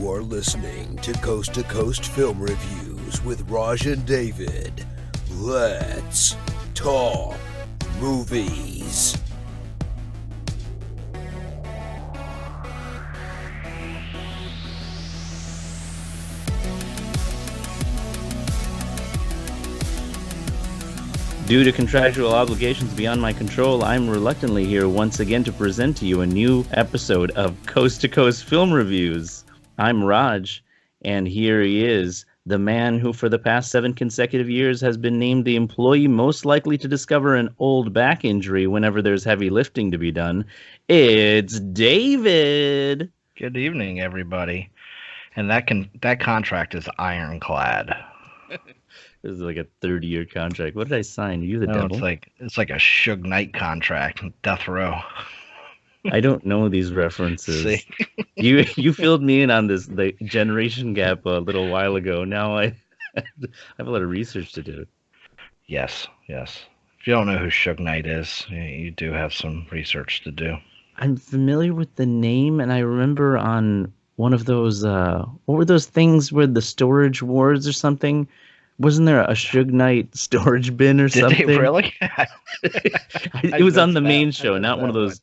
You are listening to Coast to Coast Film Reviews with Raj and David. Let's talk movies. Due to contractual obligations beyond my control, I'm reluctantly here once again to present to you a new episode of Coast to Coast Film Reviews. I'm Raj, and here he is, the man who for the past 7 consecutive years has been named the employee most likely to discover an old back injury whenever there's heavy lifting to be done. It's David! Good evening, everybody. And that contract is ironclad. This is like a 30-year contract. What did I sign? Are you the devil? It's like a Suge Knight contract, death row. I don't know these references. See? You filled me in on the generation gap a little while ago. Now I have a lot of research to do. Yes. If you don't know who Suge Knight is, you do have some research to do. I'm familiar with the name, and I remember on one of those, what were those things with the storage wars or something? Wasn't there a Suge Knight storage bin or something? Did they really? It was on the main show, not one of those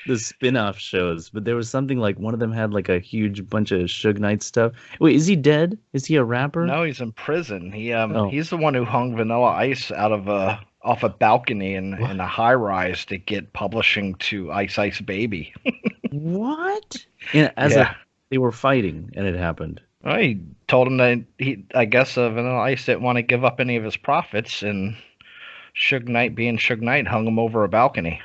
the spin-off shows. But there was something like one of them had like a huge bunch of Suge Knight stuff. Wait, is he dead? Is he a rapper? No, he's in prison. He's the one who hung Vanilla Ice out of off a balcony in a high rise to get publishing to Ice Ice Baby. What? They were fighting, and it happened. Well, he told him that Vanilla Ice didn't want to give up any of his profits, and Suge Knight, being Suge Knight, hung him over a balcony.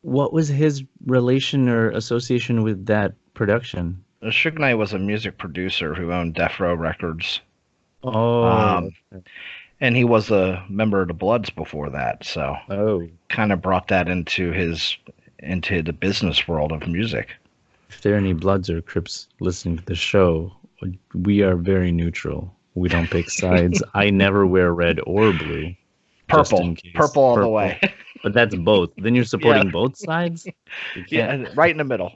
What was his relation or association with that production? Suge Knight was a music producer who owned Death Row Records. Oh. And he was a member of the Bloods before that, so kind of brought that into the business world of music. If there are any Bloods or Crips listening to the show, we are very neutral. We don't pick sides. I never wear red or blue. Purple all the way. But that's both. Then you're supporting both sides? Yeah, right in the middle.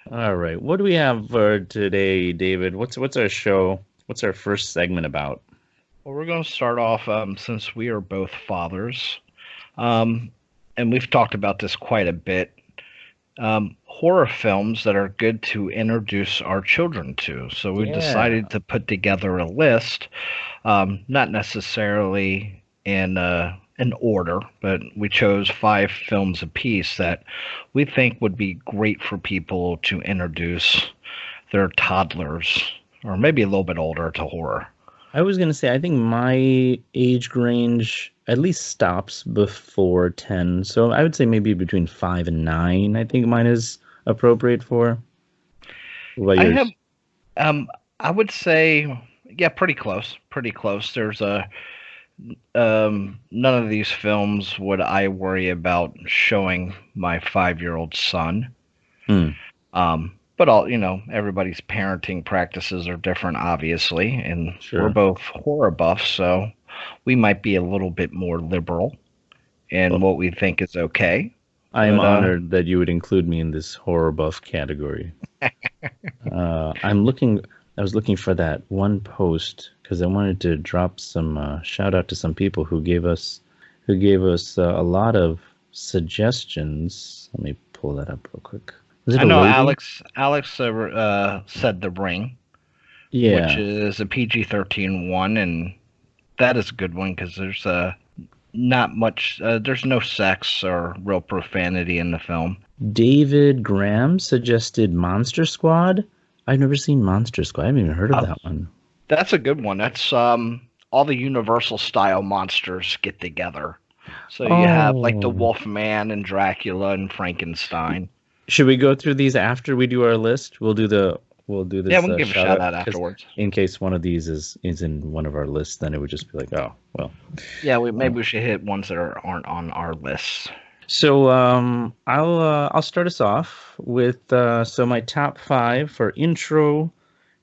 All right. What do we have for today, David? What's our show? What's our first segment about? Well, we're going to start off, since we are both fathers, and we've talked about this quite a bit, horror films that are good to introduce our children to. So we decided to put together a list, not necessarily in order, but we chose 5 films apiece that we think would be great for people to introduce their toddlers, or maybe a little bit older, to horror. I was going to say, I think my age range at least stops before 10. So I would say maybe between 5 and 9. I think mine is appropriate for. What about yours? I would say, pretty close. There's none of these films would I worry about showing my 5-year-old son. But everybody's parenting practices are different, obviously, and we're both horror buffs, so we might be a little bit more liberal in what we think is okay. I am honored that you would include me in this horror buff category. I was looking for that one post because I wanted to drop some shout out to some people who gave us a lot of suggestions. Let me pull that up real quick. I know Alex said The Ring, which is a PG-13 one, and that is a good one because there's not much, there's no sex or real profanity in the film. David Graham suggested Monster Squad. I've never seen Monster Squad. I haven't even heard of that one. That's a good one. That's all the Universal style monsters get together. So you have like the Wolfman and Dracula and Frankenstein. Should we go through these after we do our list? We'll do this. Yeah, we'll give a shout out afterwards. In case one of these is in one of our lists, then it would just be like, oh, well. Yeah, maybe we should hit ones that aren't on our lists. So I'll start us off with my top 5 for intro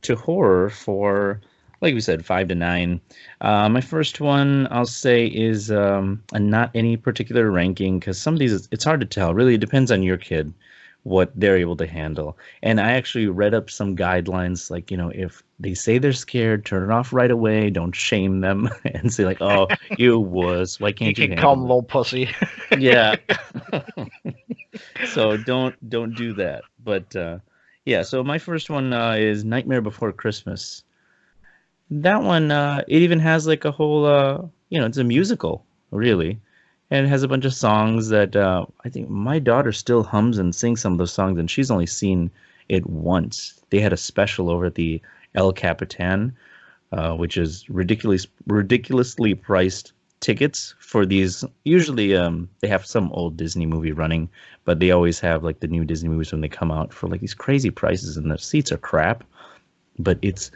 to horror for, like we said, 5 to 9. My first one I'll say is not any particular ranking because some of these it's hard to tell. Really, it depends on your kid. what they're able to handle. And I actually read up some guidelines, like, if they say they're scared, turn it off right away. Don't shame them and say like, "Oh, you wuss, why You can't you can call him handle it?" little pussy. Yeah. So don't do that. But yeah, so my first one is Nightmare Before Christmas. That one, it even has like a whole, it's a musical, really. And it has a bunch of songs that I think my daughter still hums and sings some of those songs, and she's only seen it once. They had a special over at the El Capitan, which is ridiculously priced tickets for these. Usually, they have some old Disney movie running, but they always have like the new Disney movies when they come out for like these crazy prices, and the seats are crap. But it's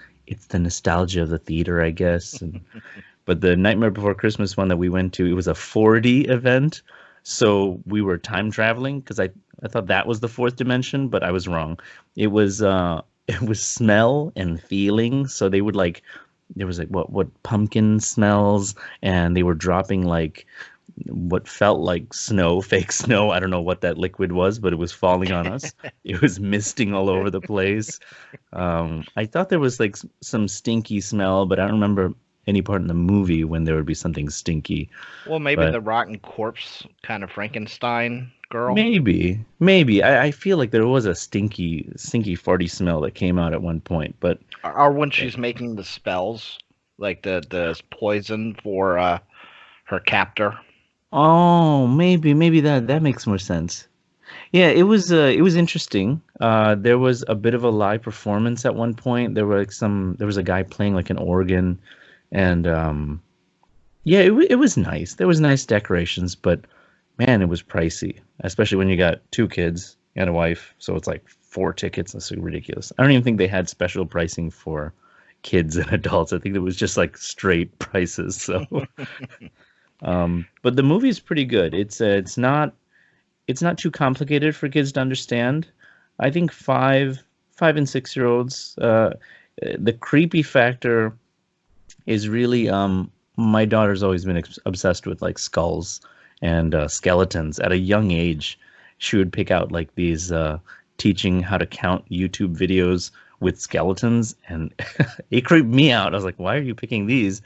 the nostalgia of the theater, I guess. But the Nightmare Before Christmas one that we went to, it was a 4D event. So we were time traveling because I thought that was the fourth dimension, but I was wrong. It was it was smell and feeling. So they would like there was like what pumpkin smells, and they were dropping like what felt like snow, fake snow. I don't know what that liquid was, but it was falling on us. It was misting all over the place. I thought there was like some stinky smell, but I don't remember any part in the movie when there would be something stinky. Well, maybe But the rotten corpse kind of Frankenstein girl. maybe. I feel like there was a stinky, farty smell that came out at one point. But Or when she's making the spells, like the poison for her captor. oh, maybe that makes more sense. Yeah, it was interesting. There was a bit of a live performance at one point. There was a guy playing like an organ, and yeah, it was nice. There was nice decorations, but man, it was pricey, especially when you got two kids and a wife. So it's like four tickets. That's so ridiculous. I don't even think they had special pricing for kids and adults. I think it was just like straight prices. So, but the movie is pretty good. It's not too complicated for kids to understand. I think 5 and 6 year olds. The creepy factor is really my daughter's always been obsessed with like skulls and skeletons. At a young age, she would pick out like these teaching how to count YouTube videos with skeletons, and it creeped me out. I was like, why are you picking these?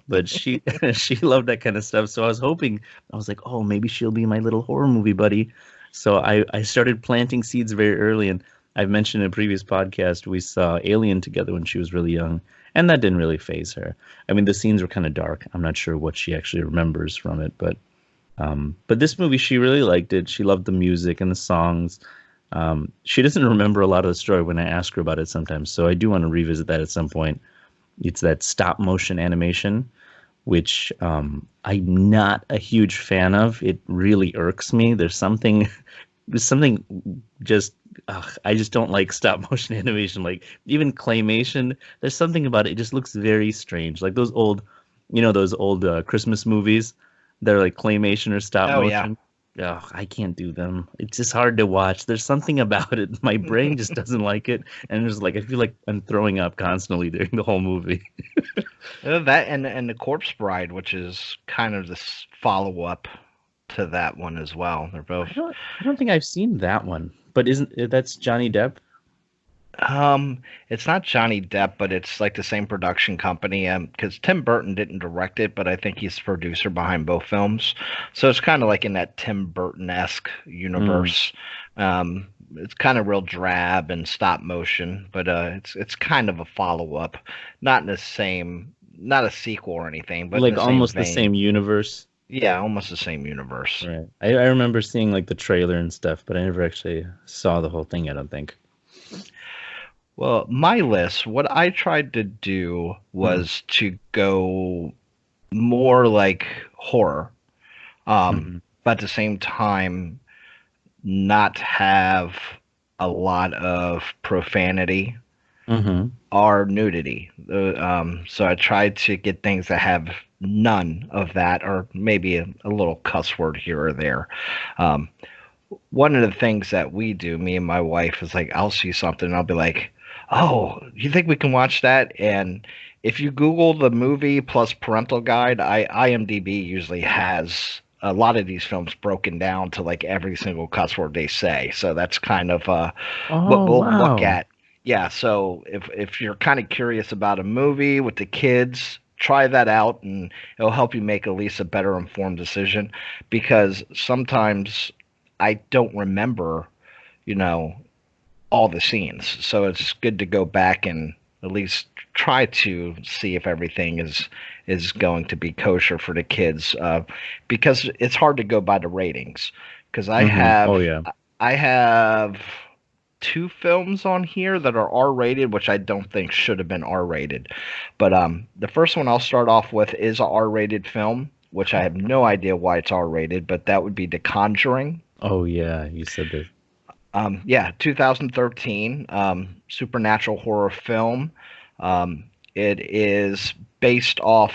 But she she loved that kind of stuff. So I was like, oh, maybe she'll be my little horror movie buddy. So I started planting seeds very early, and I've mentioned in a previous podcast we saw Alien together when she was really young, and that didn't really faze her. I mean, the scenes were kind of dark. I'm not sure what she actually remembers from it, but this movie, she really liked it. She loved the music and the songs. She doesn't remember a lot of the story when I ask her about it sometimes, so I do want to revisit that at some point. It's that stop motion animation, which I'm not a huge fan of. It really irks me. There's something just, I just don't like stop motion animation. Like even claymation, there's something about it. It just looks very strange. Like those old Christmas movies. They're like claymation or stop Oh yeah. motion. Oh, I can't do them. It's just hard to watch. There's something about it. My brain just doesn't like it, and it's like I feel like I'm throwing up constantly during the whole movie. That and the Corpse Bride, which is kind of this follow up to that one as well. They're both. I don't think I've seen that one, but isn't that's Johnny Depp? It's not Johnny Depp, but it's like the same production company. Because Tim Burton didn't direct it, but I think he's the producer behind both films. So it's kind of like in that Tim Burton-esque universe. It's kind of real drab and stop motion, but it's kind of a follow up, not in the same, not a sequel or anything, but in Like the same almost the vein. same universe. Yeah, almost the same universe. Right. I remember seeing like the trailer and stuff, but I never actually saw the whole thing, I don't think. Well, my list, what I tried to do Hmm. was to go more like horror, Hmm. but at the same time, not have a lot of profanity Hmm. or nudity. So I tried to get things that have none of that, or maybe a little cuss word here or there. Um, One of the things that we do, me and my wife, is like I'll see something and I'll be like, "Oh, you think we can watch that?" And if you Google the movie plus parental guide, IMDb usually has a lot of these films broken down to like every single cuss word they say. So that's kind of what Oh, we'll look wow. at. Yeah, so if you're kind of curious about a movie with the kids, try that out, and it'll help you make at least a better informed decision. Because sometimes I don't remember, you know, all the scenes, so it's good to go back and at least try to see if everything is going to be kosher for the kids, because it's hard to go by the ratings. Because Oh, yeah. I have two films on here that are R rated, which I don't think should have been R rated. But the first one I'll start off with is a R rated film, which I have no idea why it's R rated, but that would be The Conjuring. Oh, yeah. You said this. Yeah, 2013 supernatural horror film. It is based off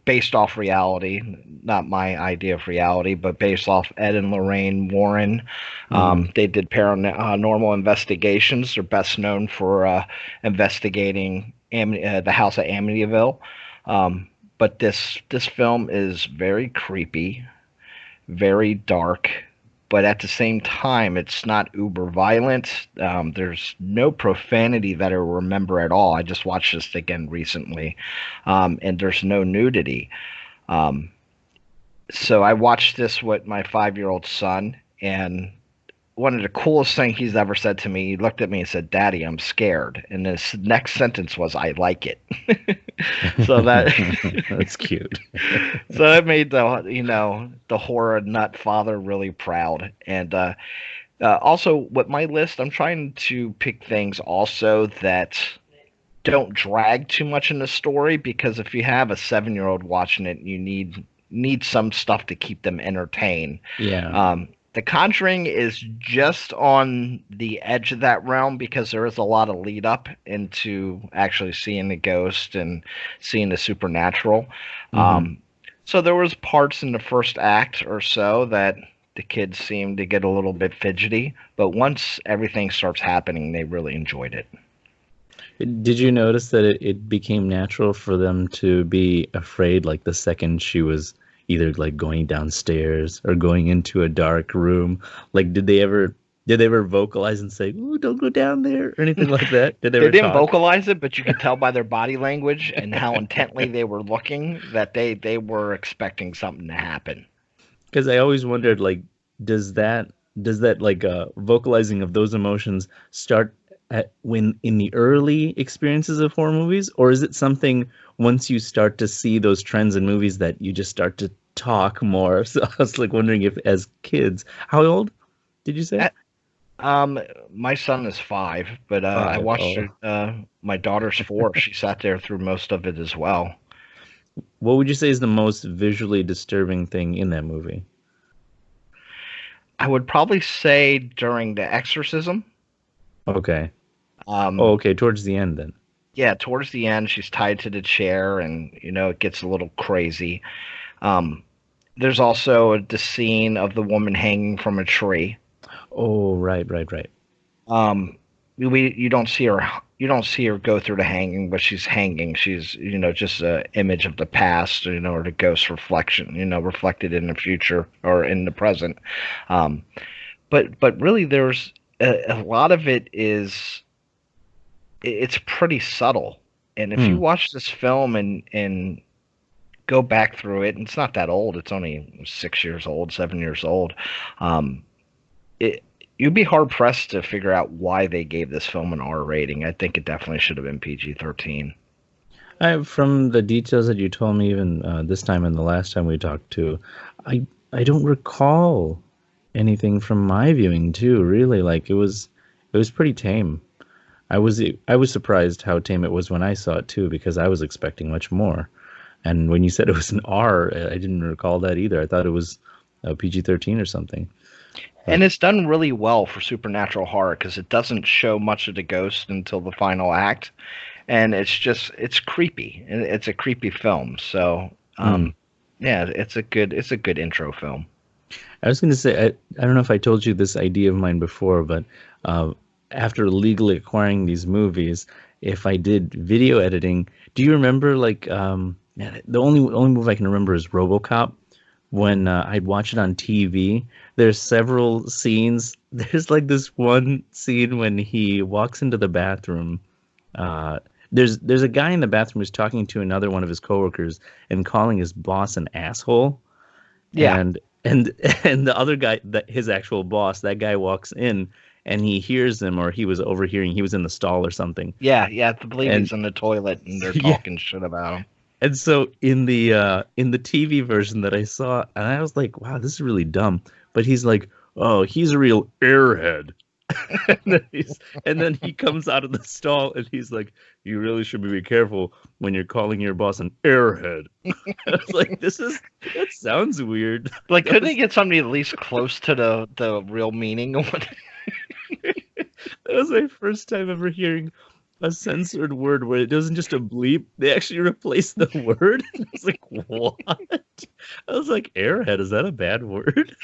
based off reality, not my idea of reality, but based off Ed and Lorraine Warren. They did paranormal investigations. They're best known for investigating the house at Amityville. But this film is very creepy, very dark, but at the same time, it's not uber violent. There's no profanity that I remember at all. I just watched this again recently, and there's no nudity. Um, so I watched this with my 5-year-old son, and one of the coolest things he's ever said to me, he looked at me and said, "Daddy, I'm scared." And his next sentence was, "I like it." So that That's cute. so that made the horror nut father really proud. And also with my list, I'm trying to pick things also that don't drag too much in the story, because if you have a 7-year-old watching it, you need some stuff to keep them entertained. Yeah. The Conjuring is just on the edge of that realm, because there is a lot of lead up into actually seeing the ghost and seeing the supernatural. So there was parts in the first act or so that the kids seemed to get a little bit fidgety, but once everything starts happening, they really enjoyed it. Did you notice that it became natural for them to be afraid, like the second she was either like going downstairs or going into a dark room? Like, did they ever vocalize and say, "Ooh, don't go down there," or anything like that? Did they They ever didn't talk? vocalize it, but you could tell by their body language and how intently they were looking that they were expecting something to happen. Because I always wondered, like, does that like vocalizing of those emotions start when in the early experiences of horror movies, or is it something once you start to see those trends in movies that you just start to talk more? So I was like wondering if, as kids, how old did you say? My son is 5, but I 5. watched Oh, it. My daughter's 4. She sat there through most of it as well. what would you say is the most visually disturbing thing in that movie? I would probably say during the exorcism. Okay. Oh, Um, okay. Towards the end, then. yeah, towards the end, she's tied to the chair, and it gets a little crazy. Um, there's also the scene of the woman hanging from a tree. Oh, right, right, right. Um, you don't see her go through the hanging, but she's hanging. She's just a image of the past, or the ghost reflection, reflected in the future or in the present. Um, but really, there's a lot of it is it's pretty subtle. And if you Hmm. watch this film and go back through it, and it's not that old. It's only 6 years old, 7 years old. Um, it You'd be hard pressed to figure out why they gave this film an R rating. I think it definitely should have been PG-13. From the details that you told me, even this time and the last time we talked to, I don't recall anything from my viewing too. Really, like it was pretty tame. I was surprised how tame it was when I saw it too, because I was expecting much more. And when you said it was an R, I didn't recall that either. I thought it was a PG-13 or something. But And it's done really well for supernatural horror because it doesn't show much of the ghost until the final act, and it's creepy, and it's a creepy film. So, mm. yeah, it's a good intro film. I was going to say, I don't know if I told you this idea of mine before, but uh, after legally acquiring these movies, if I did video editing, do you remember like Man, the only movie I can remember is RoboCop. When I'd watch it on TV, there's several scenes. There's like this one scene when he walks into the bathroom. Uh, there's a guy in the bathroom who's talking to another one of his coworkers and calling his boss an asshole. Yeah, And and and the other guy, his actual boss, that guy walks in and he hears them, or he was overhearing. He was in the stall or something. yeah. I believe And he's in the toilet and they're yeah, talking shit about him. and so in the TV version that I saw, and I was like, wow, this is really dumb. But he's like, oh, he's a real airhead. and, and then he comes out of the stall and he's like, you really should be careful when you're calling your boss an airhead. I was like, that sounds weird. Like, couldn't he get somebody at least close to the real meaning of what? That was my first time ever hearing a censored word where it doesn't just a bleep, they actually replace the word. I was like, what? I was like, airhead, is that a bad word?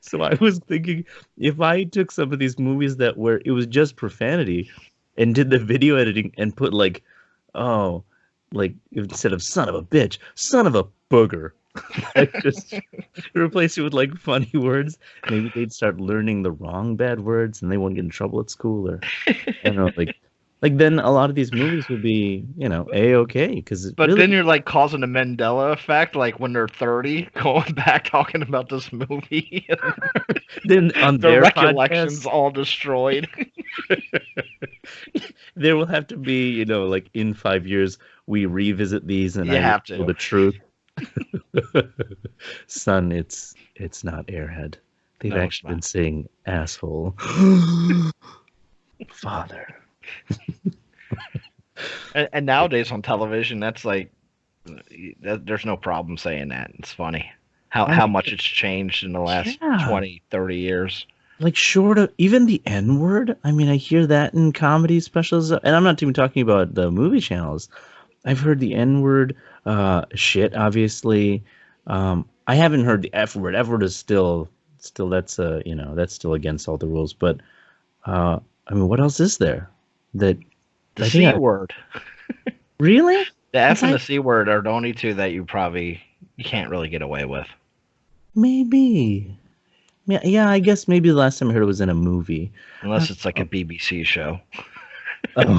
So I was thinking, if I took some of these movies that where it was just profanity and did the video editing and put like, oh, like instead of son of a bitch, son of a booger, like just replace it with like funny words, maybe they'd start learning the wrong bad words and they won't get in trouble at school, or I don't know, like then a lot of these movies would be, A-okay, because But really, then you're like causing a Mandela effect, like when they're 30, going back talking about this movie, then on their their recollections podcast, all destroyed. there will have to be, like in 5 years we revisit these and You I have know to. the truth. Son, it's not airhead. They've No, it's actually been not. saying asshole. Father. And nowadays on television, that's like, there's no problem saying that. It's funny how much it's changed in the last Yeah. 20, 30 years. Like short of even the N word. I mean, I hear that in comedy specials, and I'm not even talking about the movie channels. I've heard the N word, shit. Obviously, I haven't heard the F word. F word is still that's that's still against all the rules. But I mean, what else is there? That The I C think word. really? The F and I- the C word are the only two that you can't really get away with. Maybe. Yeah, I guess maybe the last time I heard it was in a movie. Unless it's like a BBC show. Oh.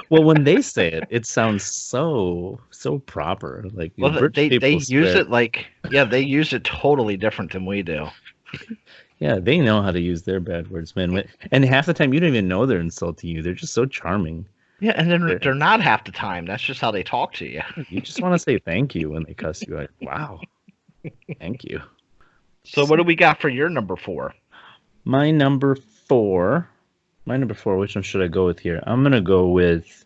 Well, when they say it, it sounds so proper. Like Well, British they people use swear. it like, yeah, they use it totally different than we do. Yeah, they know how to use their bad words, man. And half the time you don't even know they're insulting you. They're just so charming. Yeah, and then They're- they're not half the time. That's just how they talk to you. You just want to say thank you when they cuss you. Like, wow, thank you. So what do we got for your number 4? My number four. Which one should I go with here? I'm gonna go with.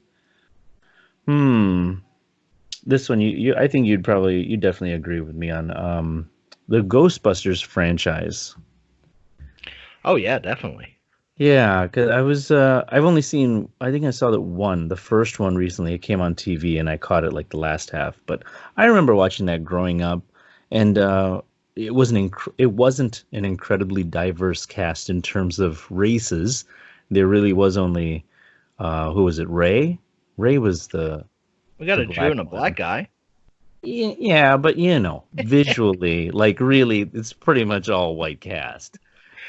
This one. I think you definitely agree with me on. The Ghostbusters franchise. Oh yeah, definitely. Yeah, because I've only seen, I think I saw the first one recently. It came on TV and I caught it like the last half. But I remember watching that growing up, and it wasn't an incredibly diverse cast in terms of races. There really was only, who was it? Ray? Ray was We got the a Jew black and a one. black guy. Yeah, but visually, like really, it's pretty much all white cast.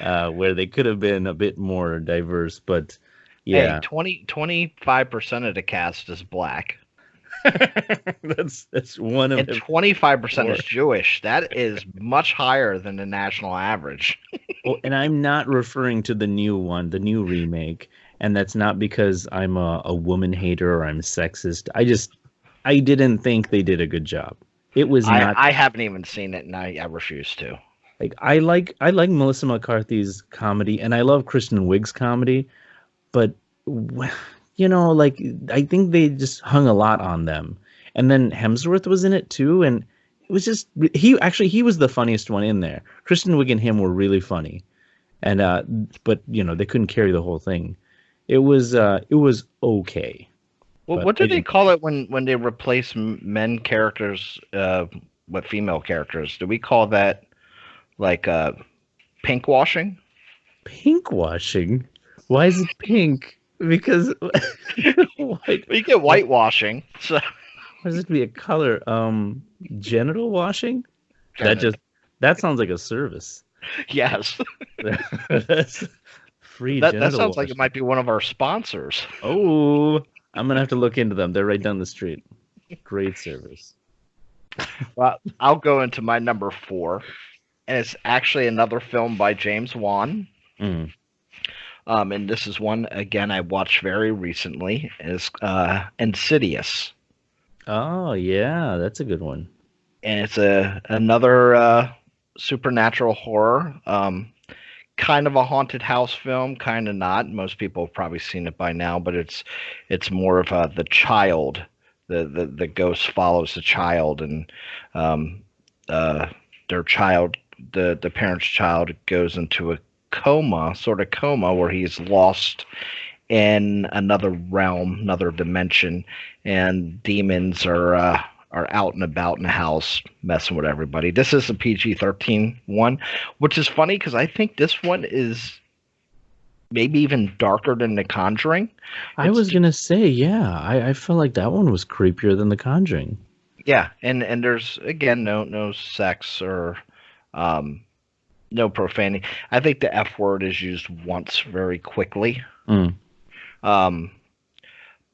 Where they could have been a bit more diverse, but Hey, yeah, 25% of the cast is black, that's one of and them. 25% is Four. Jewish. That is much higher than the national average. Well, and I'm not referring to the new one, the new remake, and that's not because I'm a woman hater or I'm sexist. I didn't think they did a good job. It was not I haven't even seen it, and I refuse to. like I like Melissa McCarthy's comedy, and I love Kristen Wiig's comedy, but like I think they just hung a lot on them. And then Hemsworth was in it too, and it was just he was the funniest one in there. Kristen Wiig and him were really funny, and but they couldn't carry the whole thing. It was okay. Well, But what do I they didn't- call it when they replace men characters with female characters? Do we call that like pink washing? Pink washing? Why is it pink? because white, We get whitewashing, so what does it be a color? Genital washing? Genital. That sounds like a service. yes. That's free That genital sounds like it washing. might be one of our sponsors. Oh, I'm gonna have to look into them. They're right down the street. Great service. Well, I'll go into my number 4, and it's actually another film by James Wan. Mm. And this is one again I watched very recently. Is Insidious, Oh yeah, that's a good one. and it's another supernatural horror. Kind of a haunted house film, kind of not. Most people have probably seen it by now, but it's more of the child. The ghost follows the child, and their child, the parent's child, goes into a sort of coma, where he's lost in another realm, another dimension, and demons are out and about in the house messing with everybody. This is a PG-13 one, which is funny because I think this one is maybe even darker than The Conjuring. I was gonna say, yeah, I felt like that one was creepier than The Conjuring. Yeah, and there's again no sex or no profanity. I think the F word is used once very quickly. Mm.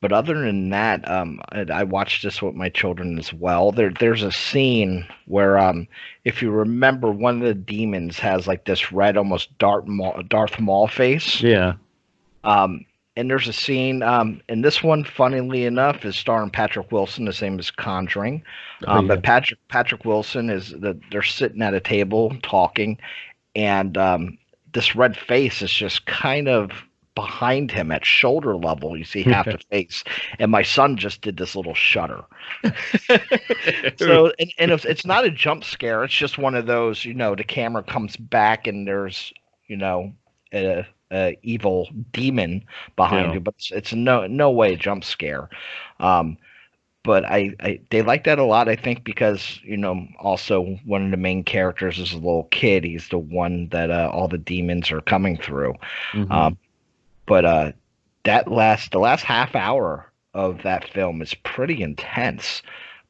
But other than that, I watched this with my children as well. There's a scene where, if you remember, one of the demons has like this red, almost Darth Maul face. Yeah. And there's a scene, and this one, funnily enough, is starring Patrick Wilson, the same as Conjuring. Oh, yeah. But Patrick Wilson they're sitting at a table talking, and this red face is just kind of behind him at shoulder level. You see half the face, and my son just did this little shudder. So, and it's not a jump scare. It's just one of those, the camera comes back and there's, a evil demon behind you, but it's no way a jump scare. But they like that a lot, I think, because also one of the main characters is a little kid. He's the one that all the demons are coming through. Mm-hmm. But the last half hour of that film is pretty intense.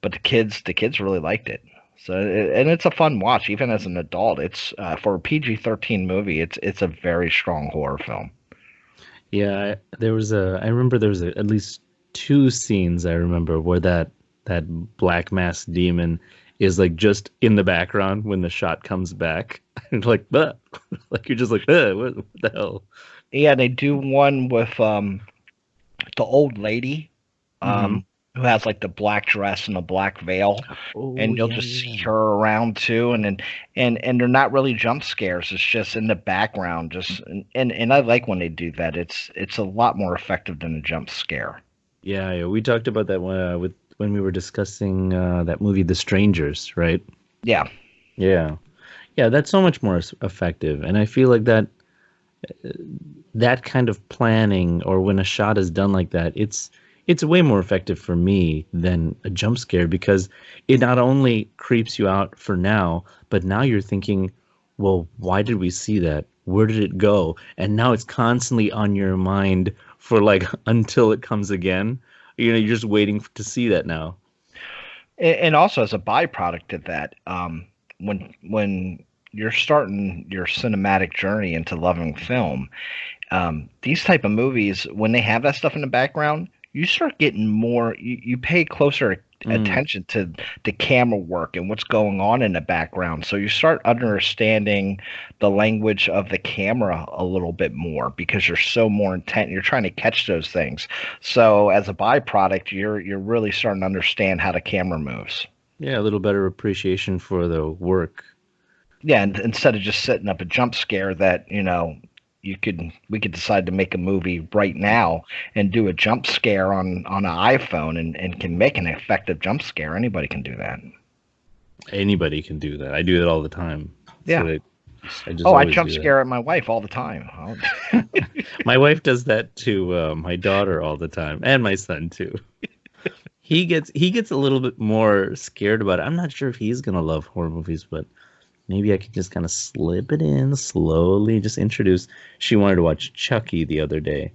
But the kids really liked it. So and it's a fun watch, even as an adult. It's for a PG-13 movie. It's a very strong horror film. Yeah, I remember there was at least 2 scenes I remember where that black masked demon is like just in the background when the shot comes back. And like, bah! Like you're just like, what the hell? Yeah, they do one with the old lady. Who has like the black dress and the black veil, and you'll just see her around too, and they're not really jump scares. It's just in the background, and I like when they do that. It's a lot more effective than a jump scare. Yeah, we talked about that when we were discussing that movie, The Strangers, right? Yeah, that's so much more effective, and I feel like that kind of planning, or when a shot is done like that, it's way more effective for me than a jump scare, because it not only creeps you out for now, but now you're thinking, well, why did we see that? Where did it go? And now it's constantly on your mind for like until it comes again. You're just waiting to see that now. And also as a byproduct of that, when you're starting your cinematic journey into loving film, these type of movies, when they have that stuff in the background, you start getting more, you pay closer attention to the camera work and what's going on in the background. So you start understanding the language of the camera a little bit more, because you're so more intent. You're trying to catch those things. So as a byproduct, you're really starting to understand how the camera moves. Yeah, a little better appreciation for the work. Yeah, and instead of just setting up a jump scare that, we could decide to make a movie right now and do a jump scare on an iPhone and can make an effective jump scare. Anybody can do that. Anybody can do that. I do that all the time. Yeah. So I jump scare at my wife all the time. My wife does that to my daughter all the time, and my son too. He gets a little bit more scared about it. I'm not sure if he's gonna love horror movies, but maybe I could just kind of slip it in slowly, just introduce. She wanted to watch Chucky the other day,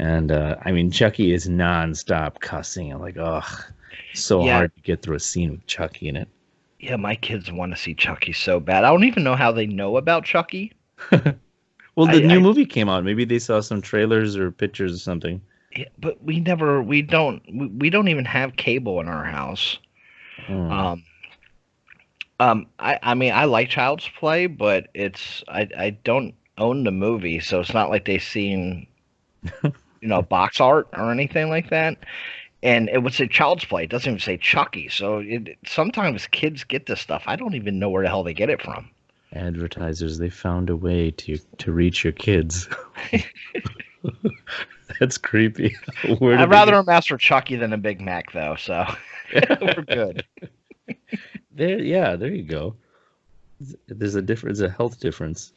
And I mean, Chucky is nonstop cussing. I'm like, ugh, so Yeah, hard to get through a scene with Chucky in it. yeah, my kids want to see Chucky so bad. I don't even know how they know about Chucky. Well, the new I movie came out. Maybe they saw some trailers or pictures or something. yeah, but we don't even have cable in our house. Hmm. Um, I mean, I like Child's Play, but I don't own the movie, so it's not like they've seen, box art or anything like that. And it would say Child's Play. It doesn't even say Chucky. So sometimes kids get this stuff. I don't even know where the hell they get it from. Advertisers, they found a way to reach your kids. That's creepy. Where I'd did they rather get... them ask for Chucky than a Big Mac, though. So we're good. There, yeah, there you go. There's a difference, a health difference.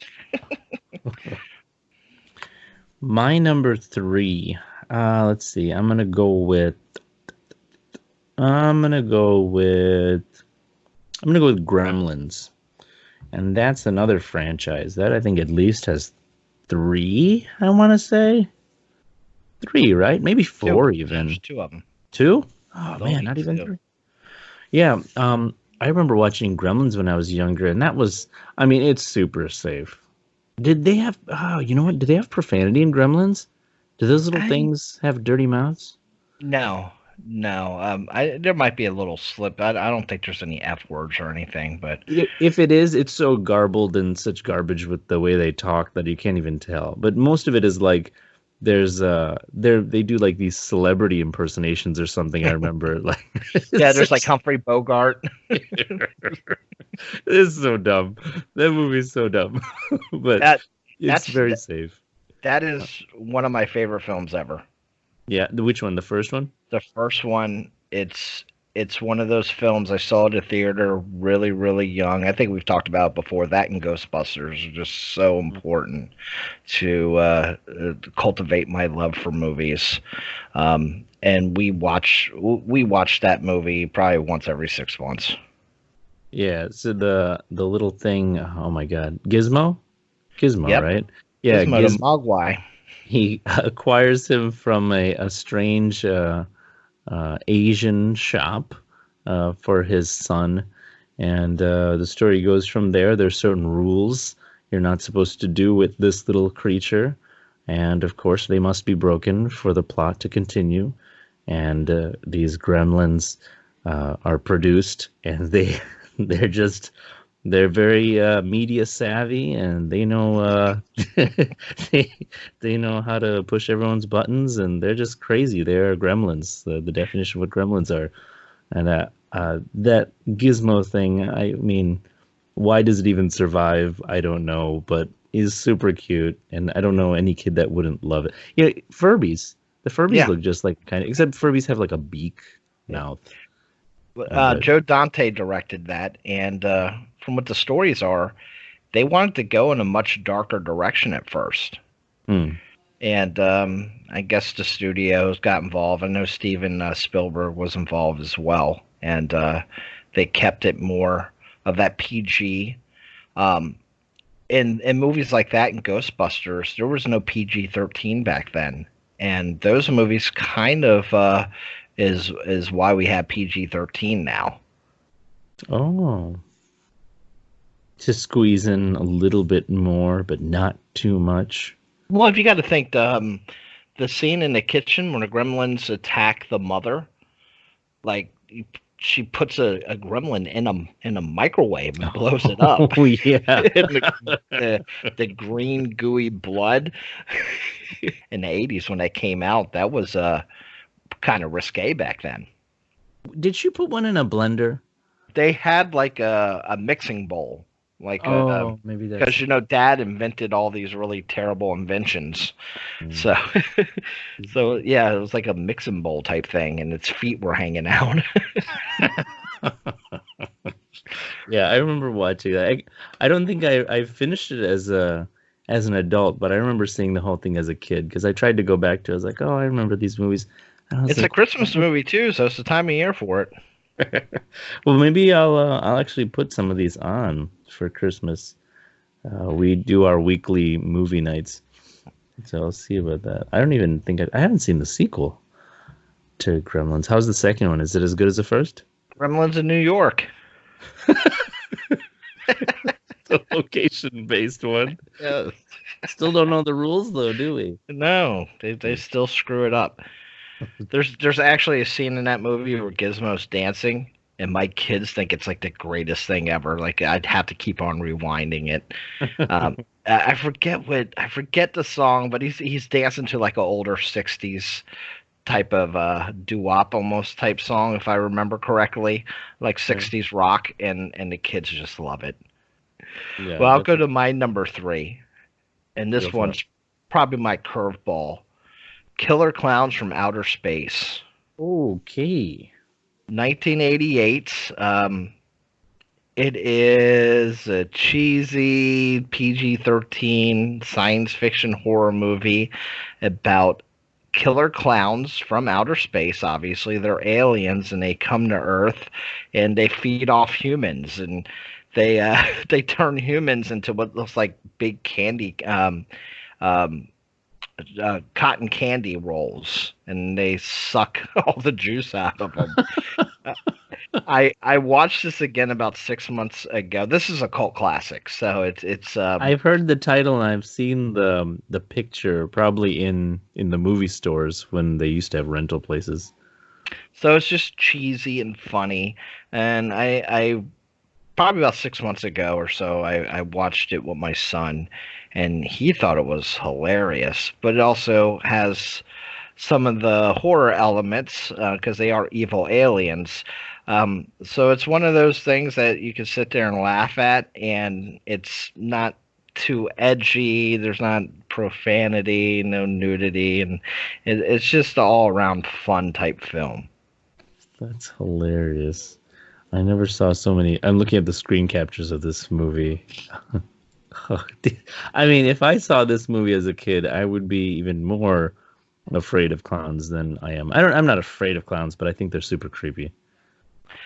My number three. Let's see. I'm gonna go with Gremlins, and that's another franchise that I think at least has three. I want to say three, right? Maybe four even. There's two of them. Two? Oh There'll man, be not even two. three. Yeah. I remember watching Gremlins when I was younger, and that was, I mean, it's super safe. Did they have? Oh, you know what? Did they have profanity in Gremlins? Do those little I things have dirty mouths? No, no. There might be a little slip. I don't think there's any F words or anything, but If it is, it's so garbled and such garbage with the way they talk that you can't even tell. But most of it is like they do like these celebrity impersonations or something. I remember like yeah, it's there's like just- Humphrey Bogart. it's so dumb. That movie's so dumb, but That it's that's very safe. that is one of my favorite films ever. Yeah, which one? The first one? The first one, it's one of those films I saw at a theater really, really young. I think we've talked about it before. That and Ghostbusters are just so important to cultivate my love for movies. And we watch that movie probably once every 6 months. Yeah. So the little thing. Oh my God, Gizmo, Yep, right? Yeah, Gizmo the Mogwai. he acquires him from a strange Asian shop for his son. And the story goes from there. There's certain rules you're not supposed to do with this little creature. And of course, they must be broken for the plot to continue. And these gremlins are produced, and they're just they're very media savvy, and they know they they know how to push everyone's buttons, and they're just crazy. They're gremlins, the definition of what gremlins are. And that Gizmo thing, I mean, why does it even survive? I don't know, but is super cute, and I don't know any kid that wouldn't love it. Yeah, Furbies. The Furbies Yeah. look just like kind of, except Furbies have like a beak mouth. But Joe Dante directed that, and from what the stories are, they wanted to go in a much darker direction at first. hmm. And I guess the studios got involved. I know Steven Spielberg was involved as well, and they kept it more of that PG. Um, in movies like that and Ghostbusters, there was no PG-13 back then, and those movies kind of is why we have PG-13 now. Oh, to squeeze in a little bit more, but not too much. Well, if you got to think the scene in the kitchen when the gremlins attack the mother, like she puts a gremlin in a microwave and blows it up. Oh yeah. And the green gooey blood in the 80s when that came out, that was kind of risque back then. Did you put one in a blender? They had like a mixing bowl, like Oh, maybe that's. because Dad invented all these really terrible inventions. Mm. So, so yeah, it was like a mixing bowl type thing, and its feet were hanging out. Yeah, I remember watching that. I don't think I finished it as an adult, but I remember seeing the whole thing as a kid because I tried to go back to it. I was like, oh, I remember these movies. And I was It's a like, Christmas movie too, so it's the time of year for it. well, maybe I'll actually put some of these on for Christmas. We do our weekly movie nights. So I'll see about that. I don't even think I haven't seen the sequel to Gremlins. How's the second one? Is it as good as the first? Gremlins in New York. The location-based one. Yes. Still don't know the rules though, do we? No, they still screw it up. There's actually a scene in that movie where Gizmo's dancing, and my kids think it's like the greatest thing ever. Like I'd have to keep on rewinding it. Um, I forget the song, but he's dancing to like an older '60s type of doo-wop almost type song, if I remember correctly, like '60s rock, and the kids just love it. Yeah, Well, I'll go to my number three, and Go this for one's probably my curveball. Killer Clowns from Outer Space. okay. 1988. It is a cheesy PG-13 science fiction horror movie about killer clowns from outer space. Obviously, they're aliens and they come to Earth and they feed off humans, and they turn humans into what looks like big candy um, cotton candy rolls, and they suck all the juice out of them. I watched this again about 6 months ago. This is a cult classic, so it's I've heard the title and I've seen the picture probably in the movie stores when they used to have rental places. so it's just cheesy and funny. And I probably about 6 months ago or so, I watched it with my son, and he thought it was hilarious. But it also has some of the horror elements because they are evil aliens. So it's one of those things that you can sit there and laugh at, and it's not too edgy. There's not profanity, no nudity, and it's just an all-around fun type film. That's hilarious. I never saw so many. I'm looking at the screen captures of this movie. I mean, if I saw this movie as a kid, I would be even more afraid of clowns than I am. I'm not afraid of clowns, but I think they're super creepy.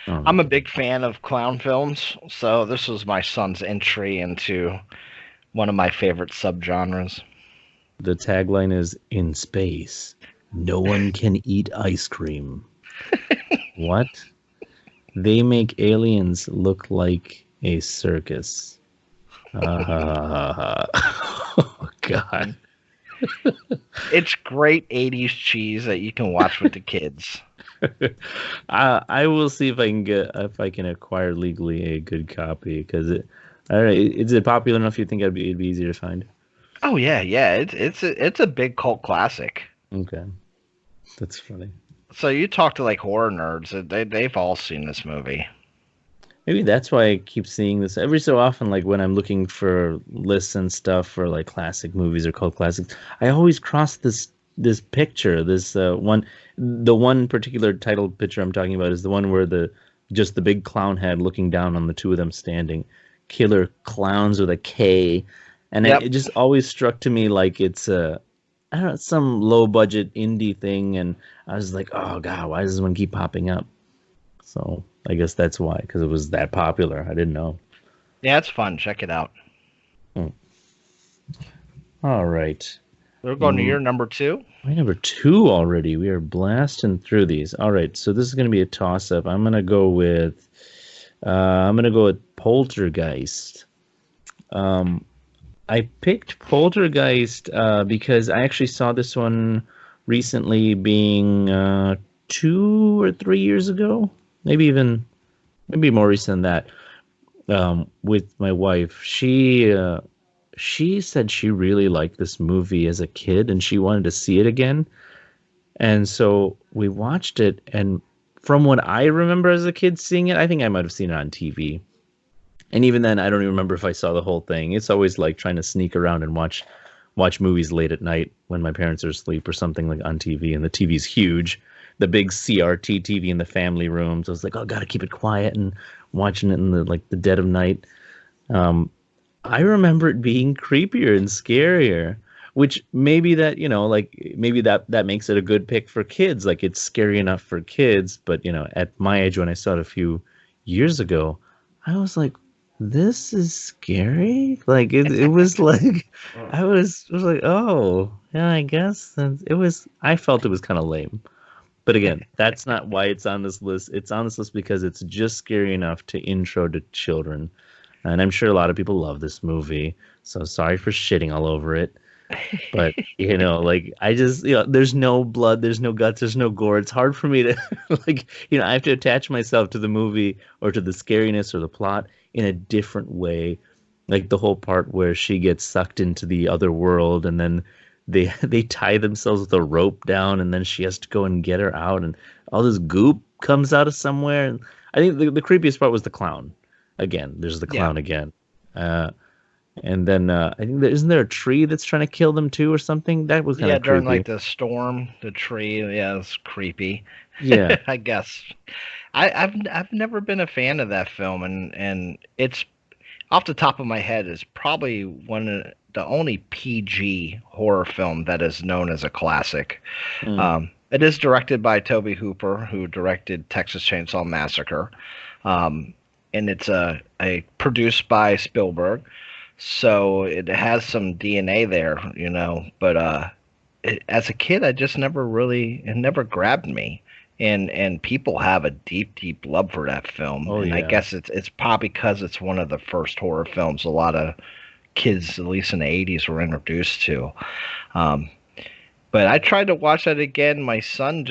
I'm a big fan of clown films, so this was my son's entry into one of my favorite subgenres. The tagline is "In space, no one can eat ice cream." What? They make aliens look like a circus. Oh, God. It's great 80s cheese that you can watch with the kids. I will see if I can acquire legally a good copy because all right, is it popular enough you think it'd be easier to find? Oh yeah, yeah, it's a big cult classic. Okay, that's funny. So you talk to like horror nerds, they've all seen this movie. Maybe that's why I keep seeing this every so often. Like when I'm looking for lists and stuff for like classic movies or cult classics, I always cross this picture. The one particular title picture I'm talking about is the one where just the big clown head looking down on the two of them standing. Killer Clowns with a K, and Yep. it just always struck to me like it's I don't know, some low budget indie thing, and I was like, oh God, why does this one keep popping up? So I guess that's why, because it was that popular. I didn't know. Yeah, it's fun. Check it out. All right. We're going to your number two. My number two already. We are blasting through these. All right, so this is going to be a toss-up. I'm gonna go with Poltergeist. I picked Poltergeist because I actually saw this one recently, being 2 or 3 years ago, maybe more recent than that. With my wife, she said she really liked this movie as a kid and she wanted to see it again. And so we watched it, and from what I remember as a kid seeing it, I think I might have seen it on TV. And even then, I don't even remember if I saw the whole thing. It's always like trying to sneak around and watch movies late at night when my parents are asleep or something, like on TV, and the TV's huge. The big CRT TV in the family room. So I was like, oh, gotta keep it quiet, and watching it in the dead of night. I remember it being creepier and scarier, which maybe that, maybe that makes it a good pick for kids. Like, it's scary enough for kids, but at my age when I saw it a few years ago, I was like, this is scary. Like it was like I was like, oh yeah, I guess it was. I felt it was kind of lame. But again, that's not why it's on this list. It's on this list because it's just scary enough to intro to children. And I'm sure a lot of people love this movie. So sorry for shitting all over it. But, like I just, there's no blood, there's no guts, there's no gore. It's hard for me to, I have to attach myself to the movie or to the scariness or the plot in a different way. Like the whole part where she gets sucked into the other world and then they tie themselves with a rope down and then she has to go and get her out and all this goop comes out of somewhere. And I think the creepiest part was the clown. Again, there's the clown again. And then I think isn't there a tree that's trying to kill them too or something? That was kind of creepy. During like the storm, the tree, it's creepy. Yeah. I guess. I've never been a fan of that film, and it's off the top of my head is probably one of the only PG horror film that is known as a classic. It is directed by Tobe Hooper, who directed Texas Chainsaw Massacre, and it's produced by Spielberg, so it has some DNA there, But as a kid, I just it never grabbed me. And people have a deep, deep love for that film. Oh, and yeah. I guess it's probably because it's one of the first horror films a lot of kids, at least in the 80s, were introduced to. But I tried to watch that again. My son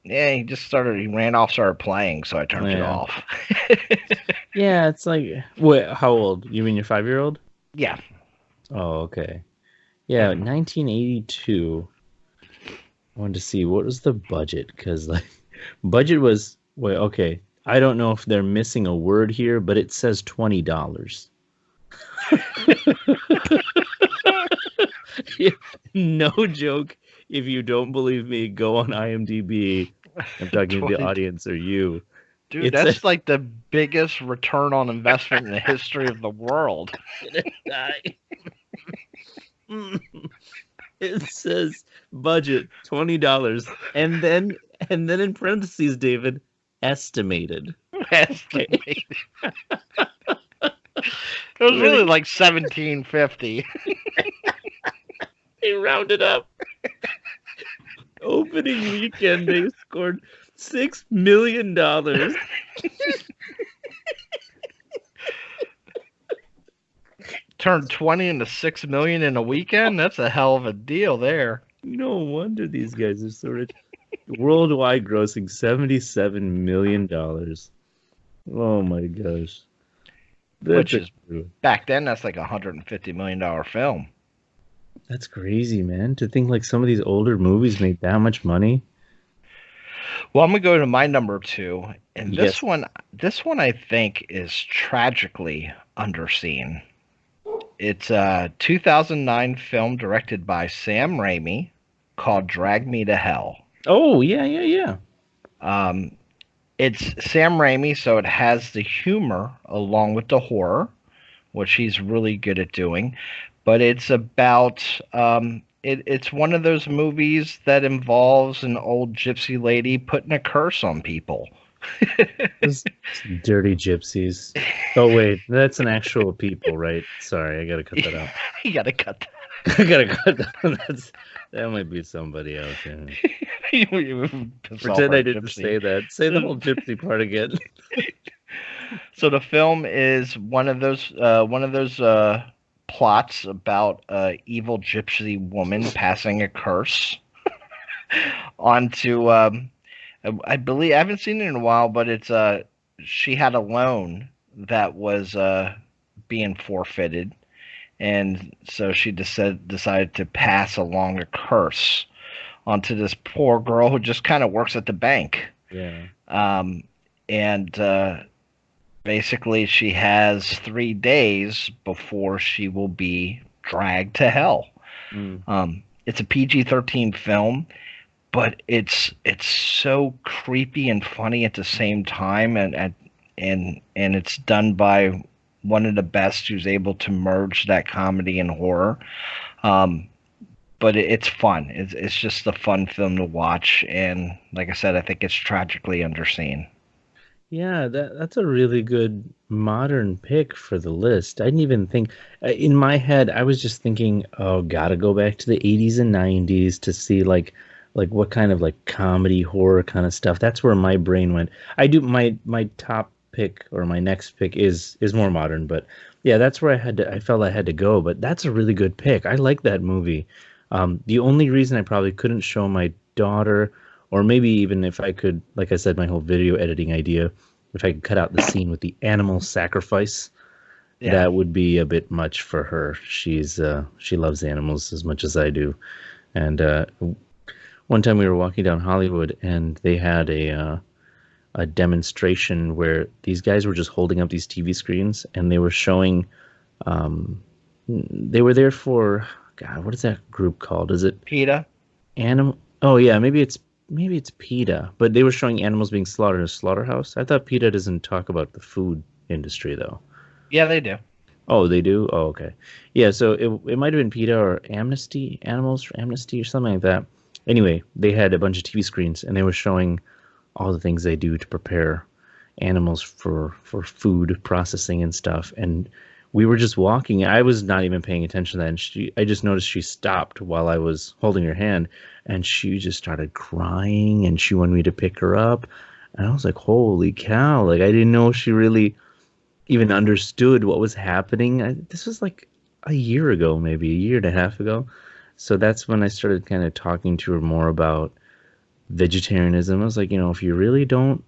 he ran off, started playing, so I turned it off. Yeah, it's like, wait, how old? You mean your 5-year-old? Yeah. Oh, okay. Yeah, 1982. I wanted to see what was the budget, because budget was, okay, I don't know if they're missing a word here, but it says $20. No joke. If you don't believe me, go on IMDb. I'm talking to the audience or you. Dude, that's like the biggest return on investment in the history of the world. It says budget $20, and then in parentheses, David, estimated. Estimated. It was really like $17.50. They rounded up. Opening weekend, they scored $6 million. Turned 20 into 6 million in a weekend. That's a hell of a deal there. No wonder these guys are so rich. Worldwide grossing $77 million. Oh my gosh. Which is, back then, that's like $150 million film. That's crazy, man. To think like some of these older movies made that much money. Well, I'm gonna go to my number 2, and this one I think is tragically underseen. It's a 2009 film directed by Sam Raimi called Drag Me to Hell. Oh, yeah. It's Sam Raimi, so it has the humor along with the horror, which he's really good at doing. But it's about it's one of those movies that involves an old gypsy lady putting a curse on people. Those dirty gypsies. Oh wait, that's an actual people, right? Sorry, I gotta cut that out. You gotta cut that. I gotta cut that. That might be somebody else. Yeah. Pretend I didn't say that. Say the whole gypsy part again. So the film is one of those plots about a evil gypsy woman passing a curse onto I believe, I haven't seen it in a while, but it's she had a loan that was being forfeited, and so she decided to pass along a curse onto this poor girl who just kind of works at the bank. Yeah. And basically she has 3 days before she will be dragged to hell. It's a PG-13 film, but it's so creepy and funny at the same time, and it's done by one of the best who's able to merge that comedy and horror. But it's fun. It's just a fun film to watch, and like I said, I think it's tragically underseen. Yeah, that's a really good modern pick for the list. I didn't even think in my head I was just thinking, oh, gotta go back to the 80s and 90s to see like what kind of like comedy horror kind of stuff. That's where my brain went. I do my top pick or my next pick is more modern, but yeah, that's where I felt I had to go, but that's a really good pick. I like that movie. The only reason I probably couldn't show my daughter, or maybe even if I could, like I said, my whole video editing idea, if I could cut out the scene with the animal sacrifice, Yeah. that would be a bit much for her. She loves animals as much as I do. And one time we were walking down Hollywood, and they had a demonstration where these guys were just holding up these TV screens, and they were showing. They were there for God. What is that group called? Is it PETA? Animal? Oh yeah, maybe it's PETA. But they were showing animals being slaughtered in a slaughterhouse. I thought PETA doesn't talk about the food industry though. Yeah, they do. Oh, they do? Oh, okay. Yeah, so it might have been PETA or Amnesty, Animals for Amnesty or something like that. Anyway, they had a bunch of TV screens and they were showing all the things they do to prepare animals for food processing and stuff. And we were just walking. I was not even paying attention to that. And I just noticed she stopped while I was holding her hand, and she just started crying, and she wanted me to pick her up. And I was like, holy cow. Like, I didn't know she really even understood what was happening. This was like a year ago, maybe a year and a half ago. So that's when I started kind of talking to her more about vegetarianism. I was like, if you really don't,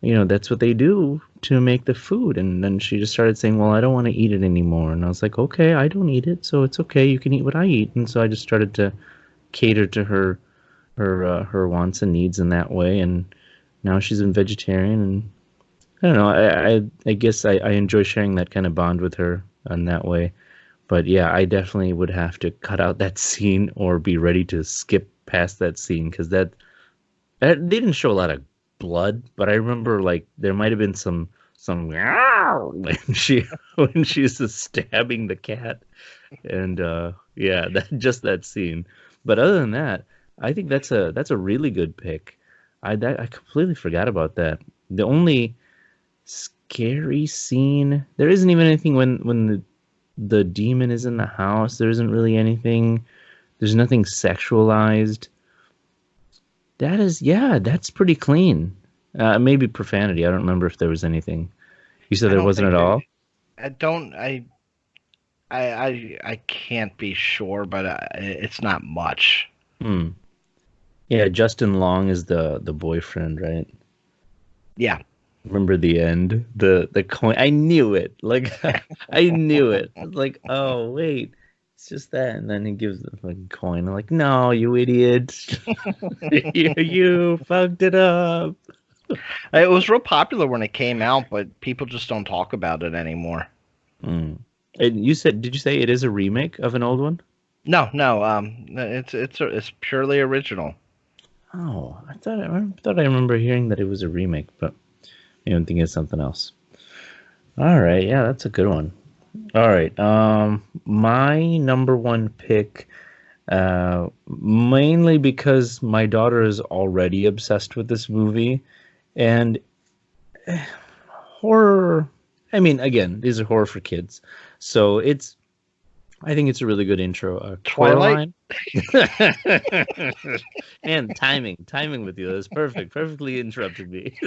that's what they do to make the food. And then she just started saying, well, I don't want to eat it anymore. And I was like, okay, I don't eat it, so it's okay. You can eat what I eat. And so I just started to cater to her wants and needs in that way. And now she's a vegetarian. And I don't know. I guess I enjoy sharing that kind of bond with her in that way. But yeah, I definitely would have to cut out that scene or be ready to skip past that scene because they didn't show a lot of blood, but I remember like there might have been some when she when she's just stabbing the cat, and yeah, that scene. But other than that, I think that's a really good pick. I completely forgot about that. The only scary scene, there isn't even anything when the demon is in the house. There isn't really anything. There's nothing sexualized. That's pretty clean. Maybe profanity. I don't remember if there was anything. You said I there don't wasn't think at they. all? I don't. I can't be sure, but it's not much. Hmm. Yeah, Justin Long is the boyfriend, right? Yeah. Remember the end? The coin. I knew it. Like I knew it. I was like, oh wait, it's just that. And then he gives the fucking coin. I'm like, no, you idiot. you fucked it up. It was real popular when it came out, but people just don't talk about it anymore. Mm. And did you say it is a remake of an old one? No, no. It's purely original. Oh, I remember hearing that it was a remake, but I'm thinking of something else. All right, yeah, that's a good one. All right, my number one pick, mainly because my daughter is already obsessed with this movie, and horror. I mean, again, these are horror for kids, so I think it's a really good intro. Twilight? Coraline. And timing with you. That's perfect. Perfectly interrupted me.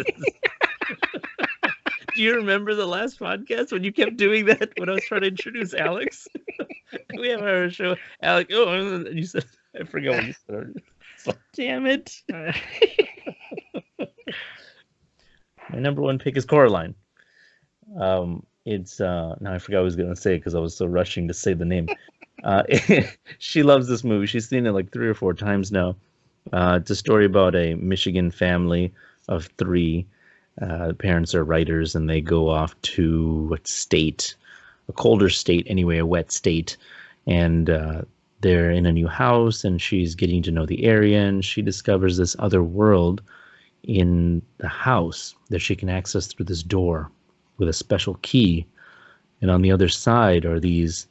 Do you remember the last podcast when you kept doing that when I was trying to introduce Alex? We have our show, Alex. Oh, and you said I forgot what you said. It's like, damn it! My number one pick is Coraline. It's now I forgot what I was gonna say because I was so rushing to say the name. Uh, she loves this movie. She's seen it like 3 or 4 times now. It's a story about a Michigan family of 3. The parents are writers, and they go off to what state? A colder state, anyway, a wet state. And they're in a new house, and she's getting to know the area, and she discovers this other world in the house that she can access through this door with a special key. And on the other side are these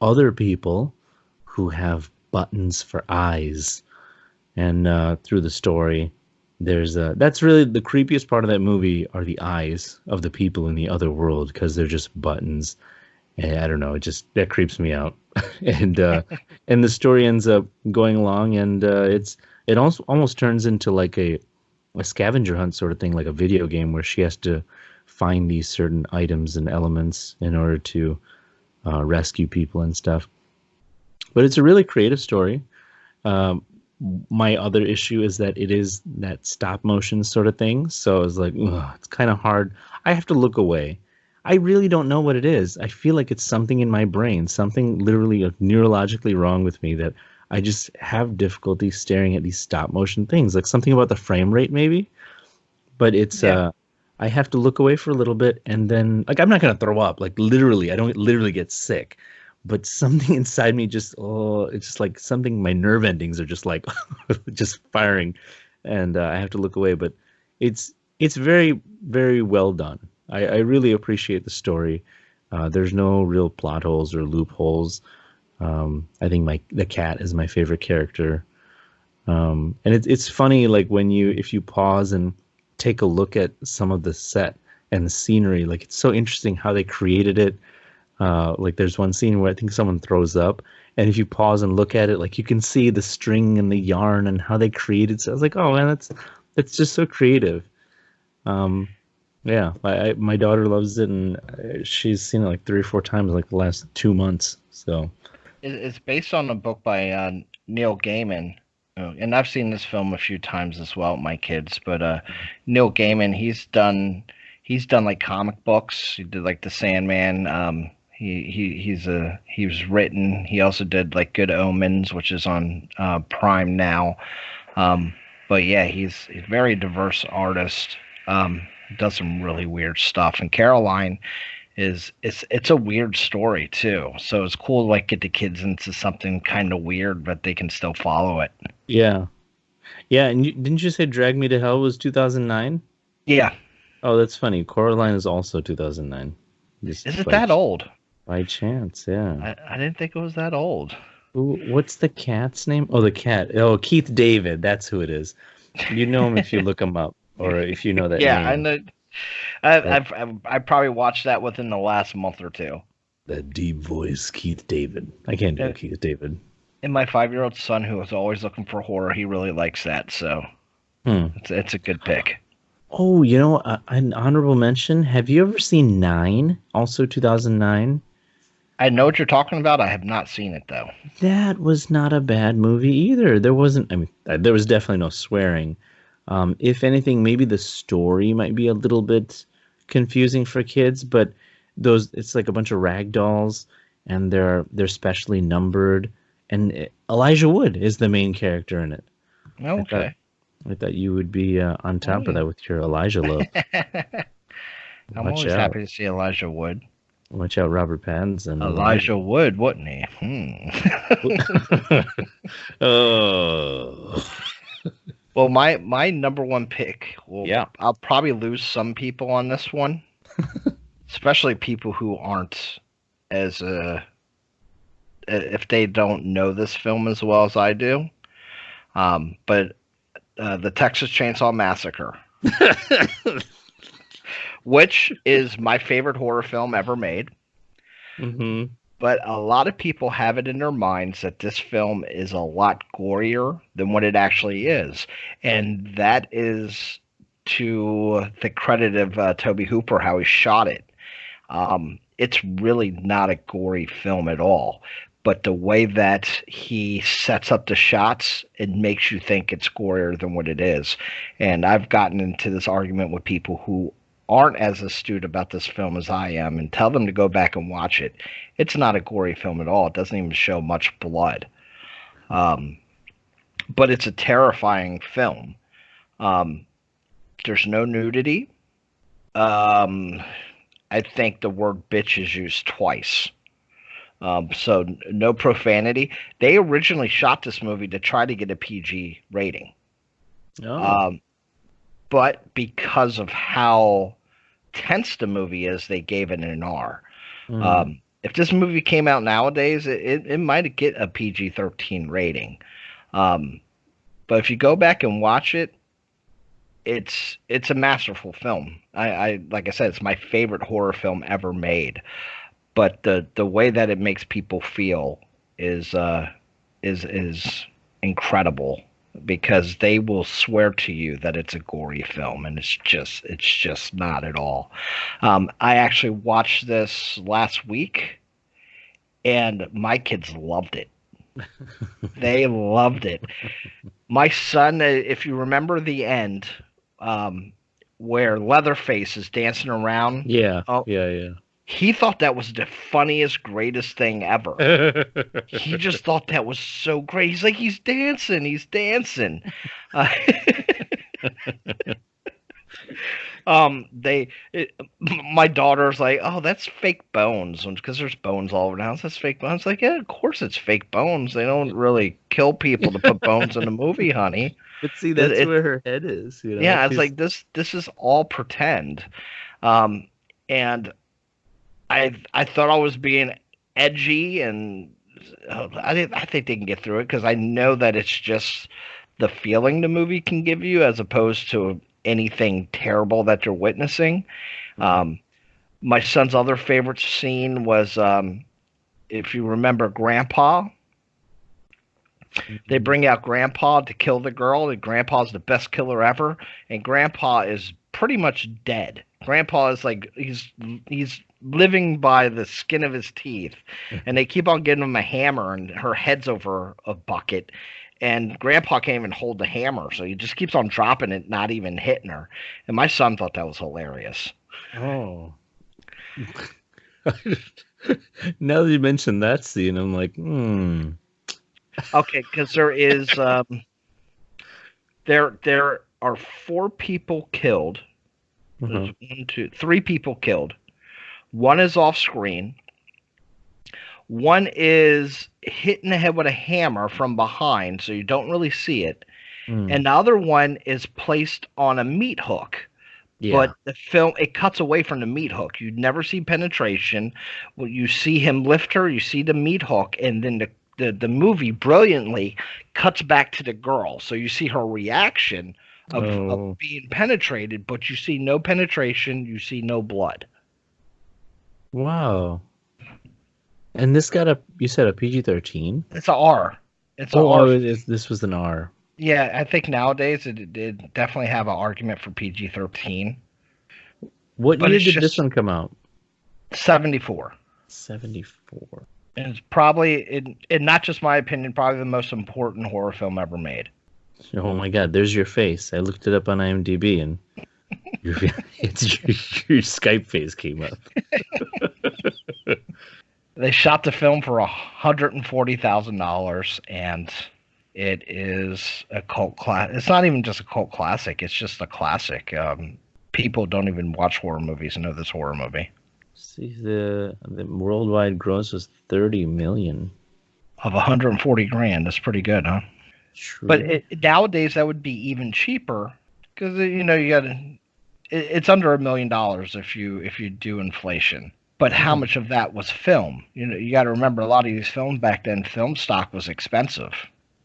other people who have buttons for eyes. And through the story, There's that's really the creepiest part of that movie are the eyes of the people in the other world because they're just buttons. And I don't know, it just that creeps me out. and and the story ends up going along, and it also almost turns into like a scavenger hunt sort of thing, like a video game where she has to find these certain items and elements in order to rescue people and stuff. But it's a really creative story. Um, my other issue is that it is that stop motion sort of thing. So it's like, ugh, it's kind of hard. I have to look away. I really don't know what it is. I feel like it's something in my brain, something literally neurologically wrong with me that I just have difficulty staring at these stop motion things. Like something about the frame rate, maybe. But it's I have to look away for a little bit, and then like I'm not gonna throw up. Like literally, I don't literally get sick. But something inside me just it's just like something. My nerve endings are just like just firing, and I have to look away. But it's very very well done. I really appreciate the story. There's no real plot holes or loopholes. I think the cat is my favorite character, and it's funny like if you pause and take a look at some of the set and the scenery, like it's so interesting how they created it. Like there's one scene where I think someone throws up, and if you pause and look at it, like you can see the string and the yarn and how they created. So I was like, oh man, that's just so creative. Yeah, my daughter loves it, and she's seen it like 3 or 4 times like the last 2 months. So It's based on a book by Neil Gaiman. And I've seen this film a few times as well with my kids. But Neil Gaiman, he's done like comic books. He did like The Sandman. He was written. He also did like Good Omens, which is on Prime now. But yeah, he's a very diverse artist. Does some really weird stuff. And Caroline it's a weird story too. So it's cool to like get the kids into something kind of weird, but they can still follow it. yeah, yeah. And didn't you say Drag Me to Hell was 2009? Yeah. Oh, that's funny. Coraline is also 2009. Is it that old? By chance, yeah. I didn't think it was that old. Ooh, what's the cat's name? Oh, the cat. Oh, Keith David. That's who it is. You know him if you look him up, or if you know that yeah, name. I know. I probably watched that within the last month or two. That deep voice, Keith David. I can't do Keith David. And my 5-year-old son, who is always looking for horror, he really likes that. So it's a good pick. Oh, you know, an honorable mention. Have you ever seen 9? Also 2009. I know what you're talking about. I have not seen it though. That was not a bad movie either. There wasn't. I mean, there was definitely no swearing. If anything, maybe the story might be a little bit confusing for kids, but it's like a bunch of rag dolls, and they're specially numbered, and Elijah Wood is the main character in it. Okay. I thought you would be on top of that with your Elijah love. I'm always happy to see Elijah Wood. Watch out, Robert Pattinson. Elijah Wood, wouldn't he? Oh. Well, my number one pick. Well, yeah. I'll probably lose some people on this one, especially people who aren't as if they don't know this film as well as I do. But the Texas Chainsaw Massacre, which is my favorite horror film ever made. Mm-hmm. But a lot of people have it in their minds that this film is a lot gorier than what it actually is. And that is to the credit of Toby Hooper, how he shot it. It's really not a gory film at all. But the way that he sets up the shots, it makes you think it's gorier than what it is. And I've gotten into this argument with people who aren't as astute about this film as I am and tell them to go back and watch it. It's not a gory film at all. It doesn't even show much blood. But it's a terrifying film. There's no nudity. I think the word bitch is used twice. So no profanity. They originally shot this movie to try to get a PG rating. Oh. But because of how tense the movie is, they gave it an R. If this movie came out nowadays, it might get a PG-13 rating. But if you go back and watch it, it's a masterful film. I like I said, it's my favorite horror film ever made. But the way that it makes people feel is incredible, because they will swear to you that it's a gory film, and it's just not at all. I actually watched this last week, and my kids loved it. They loved it. My son, if you remember the end, where Leatherface is dancing around, Yeah, oh, yeah. he thought that was the funniest, greatest thing ever. He just thought that was so great. He's like, he's dancing. Uh, my daughter's like, oh, that's fake bones, because there's bones all over the house. That's fake bones. Like, yeah, of course it's fake bones. They don't really kill people to put bones in a movie, honey. But see, that's where her head is. Yeah, it's like this is all pretend. And I thought I was being edgy, and I think they can get through it, because I know that it's just the feeling the movie can give you, as opposed to anything terrible that you're witnessing. My son's other favorite scene was, if you remember Grandpa. They bring out Grandpa to kill the girl, and Grandpa's the best killer ever, and Grandpa is pretty much dead. Grandpa is like, he's living by the skin of his teeth, and they keep on giving him a hammer, and her head's over a bucket, and Grandpa can't even hold the hammer, so he just keeps on dropping it, not even hitting her. And my son thought that was hilarious. Oh. Now that you mentioned that scene, I'm like, Okay, because there is there are 4 people killed. There's 3 people killed. One is off screen. One is hit in the head with a hammer from behind, so you don't really see it. And the other one is placed on a meat hook. Yeah. But the film, it cuts away from the meat hook. You never see penetration. Well, you see him lift her, you see the meat hook, and then the movie brilliantly cuts back to the girl. So you see her reaction of being penetrated, but you see no penetration, you see no blood. Wow. And this got you said a PG-13? It's an R. It's an R. This was an R. Yeah, I think nowadays it definitely have an argument for PG-13. What year did this one come out? 74. 74. And it's probably, in not just my opinion, probably the most important horror film ever made. Oh my God, there's your face. I looked it up on IMDb, and your Skype face came up. They shot the film for $140,000, and it is a cult classic. It's not even just a cult classic. It's just a classic. People don't even watch horror movies and know this horror movie. See, the worldwide gross was $30 million. Of $140,000. That's pretty good, huh? True. But nowadays that would be even cheaper, because you got it's under $1 million if you do inflation. But how much of that was film? You got to remember, a lot of these films back then, film stock was expensive.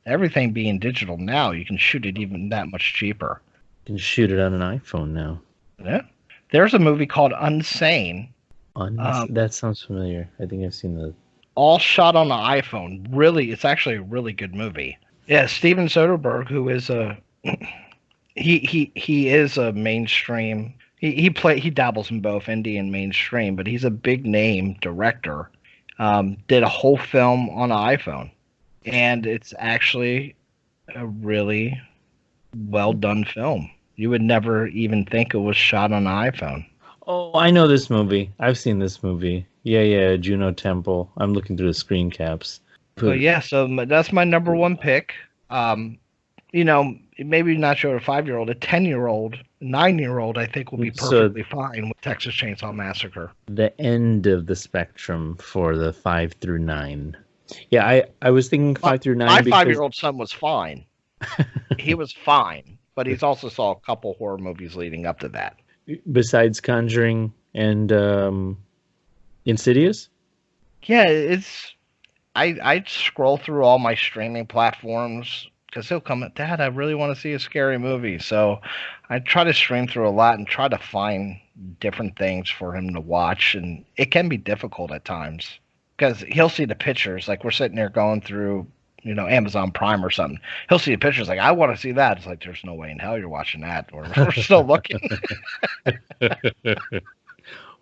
Everything being digital now, you can shoot it even that much cheaper. You can shoot it on an iPhone now. Yeah. There's a movie called Unsane. That sounds familiar. I think I've seen the. All shot on the iPhone. Really, it's actually a really good movie. Yeah, Steven Soderbergh, who is he is a mainstream. He dabbles in both indie and mainstream, but he's a big name director. Did a whole film on an iPhone, and it's actually a really well done film. You would never even think it was shot on an iPhone. Oh, I know this movie. I've seen this movie. Yeah, Juno Temple. I'm looking through the screen caps. So yeah, so that's my number one pick. Maybe not show a 5-year-old, a 10-year-old, 9-year-old, I think will be perfectly fine with Texas Chainsaw Massacre. The end of the spectrum for the 5 through 9. Yeah, I was thinking 5 through 9. My 5-year-old son was fine. He was fine, but he's also saw a couple horror movies leading up to that. Besides Conjuring and Insidious? Yeah, I scroll through all my streaming platforms because he'll come, Dad, I really want to see a scary movie. So I try to stream through a lot and try to find different things for him to watch, and it can be difficult at times because he'll see the pictures. Like we're sitting there going through, Amazon Prime or something. He'll see the pictures like, I want to see that. It's like, there's no way in hell you're watching that. We're still looking.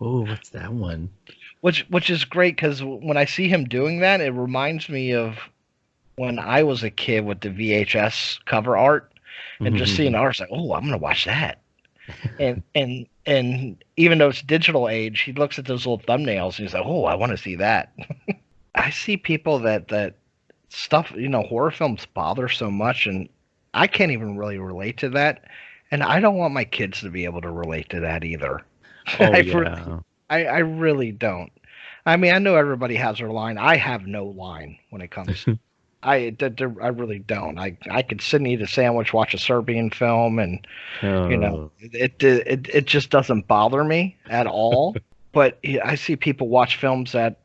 Oh, what's that one? Which is great because when I see him doing that, it reminds me of when I was a kid with the VHS cover art and just seeing ours, like, oh, I'm gonna watch that. And even though it's digital age, he looks at those little thumbnails and he's like, oh, I want to see that. I see people that stuff, horror films bother so much, and I can't even really relate to that. And I don't want my kids to be able to relate to that either. Oh, yeah. I really don't. I mean, I know everybody has their line. I have no line when it comes. I really don't. I could sit and eat a sandwich, watch a Serbian film, and it just doesn't bother me at all. But I see people watch films that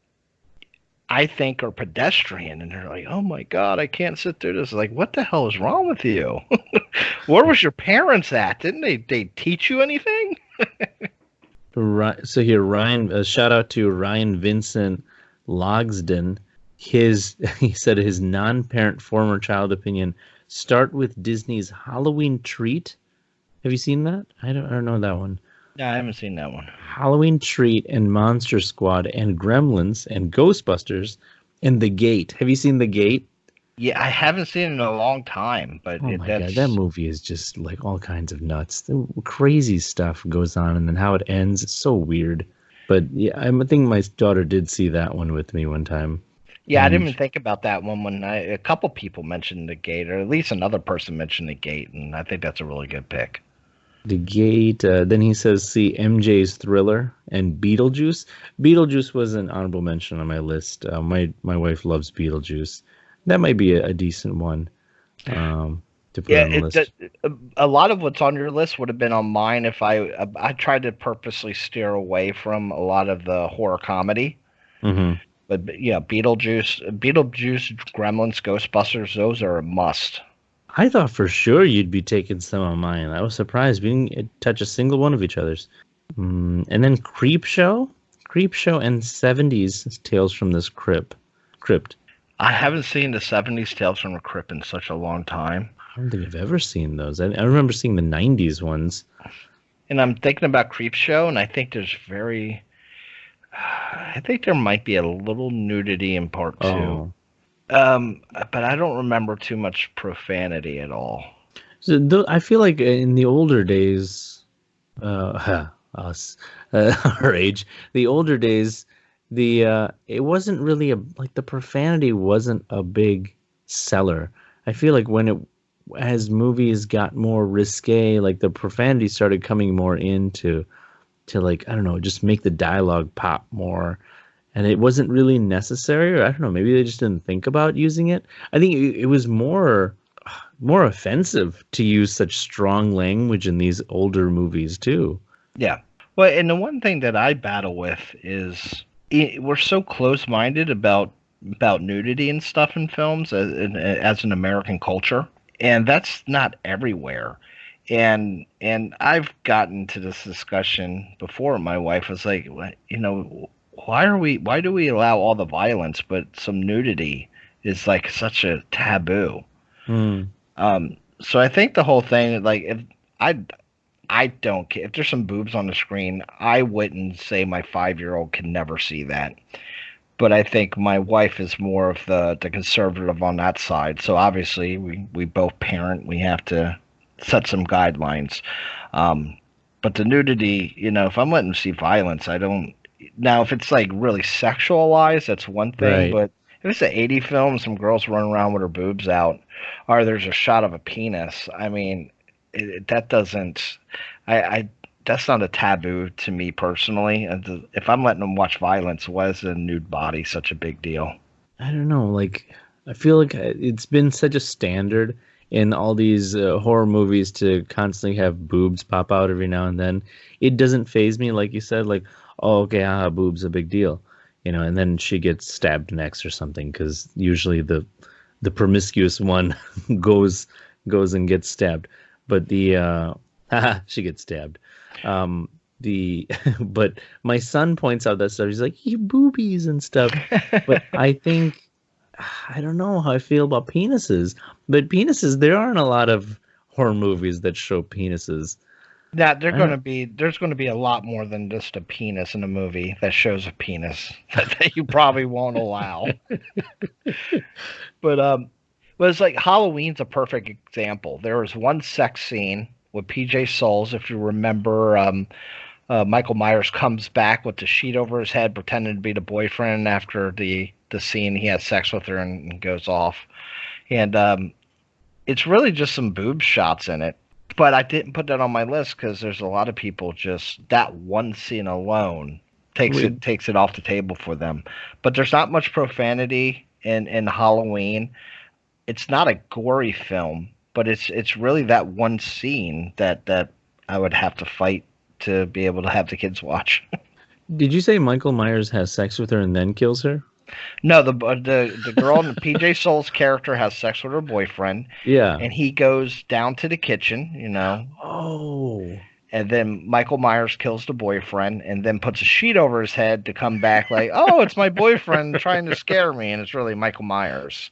I think are pedestrian, and they're like, "Oh my God, I can't sit through this." Like, what the hell is wrong with you? Where was your parents at? Didn't they teach you anything? So here, Ryan, a shout out to Ryan Vincent Logsden. He said his non-parent former child opinion: start with Disney's Halloween Treat. Have you seen that? I don't know that one. No, I haven't seen that one. Halloween Treat and Monster Squad and Gremlins and Ghostbusters and The Gate. Have you seen The Gate? Yeah, I haven't seen it in a long time, but oh my God, that movie is just like all kinds of nuts. The crazy stuff goes on, and then how it ends, it's so weird. But yeah, I think my daughter did see that one with me one time. Yeah, I didn't even think about that one when a couple people mentioned The Gate, or at least another person mentioned The Gate, and I think that's a really good pick. The Gate. Then he says, see MJ's Thriller and Beetlejuice. Beetlejuice was an honorable mention on my list. My wife loves Beetlejuice. That might be a decent one to put on the list. A lot of what's on your list would have been on mine if I tried to purposely steer away from a lot of the horror comedy. Mm-hmm. But yeah, Beetlejuice, Gremlins, Ghostbusters, those are a must. I thought for sure you'd be taking some of mine. I was surprised we didn't touch a single one of each other's. And then Creepshow and 70s Tales from this Crypt. I haven't seen the 70s Tales from the Crypt in such a long time. I don't think I've ever seen those. I remember seeing the 90s ones. And I'm thinking about Creepshow, and I think there might be a little nudity in part 2. Oh. But I don't remember too much profanity at all. So I feel like in the older days, us, our age, the older days, it wasn't really the profanity wasn't a big seller. I feel like as movies got more risque, like the profanity started coming more into like, I don't know, just make the dialogue pop more. And it wasn't really necessary, or I don't know, maybe they just didn't think about using it. I think it was more offensive to use such strong language in these older movies too. Yeah. Well, and the one thing that I battle with is we're so close-minded about nudity and stuff in films as an American culture, and that's not everywhere. And I've gotten to this discussion before. My wife was like, why do we allow all the violence, but some nudity is like such a taboo? So I think the whole thing, like, if I don't care if there's some boobs on the screen, I wouldn't say my 5-year-old can never see that. But I think my wife is more of the conservative on that side. So obviously we both parent, we have to set some guidelines. But the nudity, if I'm letting them see violence, I don't. Now, if it's like really sexualized, that's one thing. Right. But if it's an 80 film, some girls running around with her boobs out, or there's a shot of a penis, I mean, that doesn't. That's not a taboo to me personally. If I'm letting them watch violence, why is a nude body such a big deal? I don't know. Like, I feel like it's been such a standard in all these horror movies to constantly have boobs pop out every now and then. It doesn't faze me, like you said, like, oh, okay, boobs, a big deal. And then she gets stabbed next or something, because usually the the promiscuous one goes and gets stabbed. But the she gets stabbed. But my son points out that stuff. He's like, you boobies and stuff. But I think I don't know how I feel about penises. But penises, there aren't a lot of horror movies that show penises. That there's going to be a lot more than just a penis in a movie that shows a penis that you probably won't allow. But it's like Halloween's a perfect example. There was one sex scene with PJ Souls, if you remember. Michael Myers comes back with the sheet over his head, pretending to be the boyfriend. After the scene, he has sex with her and goes off. And it's really just some boob shots in it. But I didn't put that on my list because there's a lot of people just that one scene alone takes it off the table for them. But there's not much profanity in Halloween. It's not a gory film, but it's really that one scene that I would have to fight to be able to have the kids watch. Did you say Michael Myers has sex with her and then kills her? No, the girl in the PJ Souls character has sex with her boyfriend. Yeah. And he goes down to the kitchen, you know. Oh. And then Michael Myers kills the boyfriend and then puts a sheet over his head to come back like, oh, it's my boyfriend trying to scare me. And it's really Michael Myers.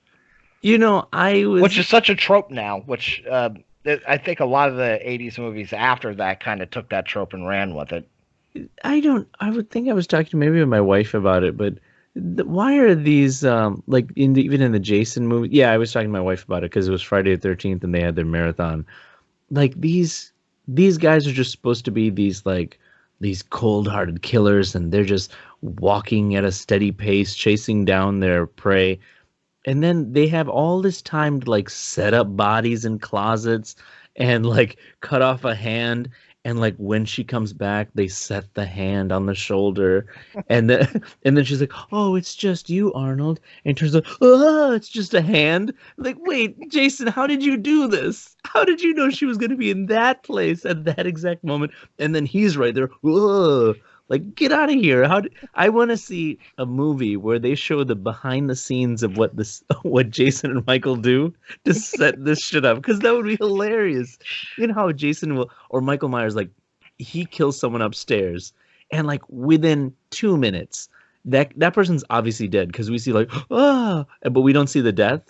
You know, which is such a trope now, which I think a lot of the 80s movies after that kind of took that trope and ran with it. I would think I was talking maybe with my wife about it, but why are these like even in the Jason movie? Yeah, I was talking to my wife about it because it was Friday the 13th and they had their marathon. Like these guys are just supposed to be these cold-hearted killers, and they're just walking at a steady pace, chasing down their prey. And then they have all this time to like set up bodies in closets and like cut off a hand. And like when she comes back, they set the hand on the shoulder, and then she's like, "Oh, it's just you, Arnold." And turns out, "Oh, it's just a hand." Like, wait, Jason, how did you do this? How did you know she was going to be in that place at that exact moment? And then he's right there. Whoa. Like, get out of here. I want to see a movie where they show the behind the scenes of what Jason and Michael do to set this shit up, because that would be hilarious. You know how Jason or Michael Myers, like, he kills someone upstairs, and like within 2 minutes, that person's obviously dead because we see like, but we don't see the death.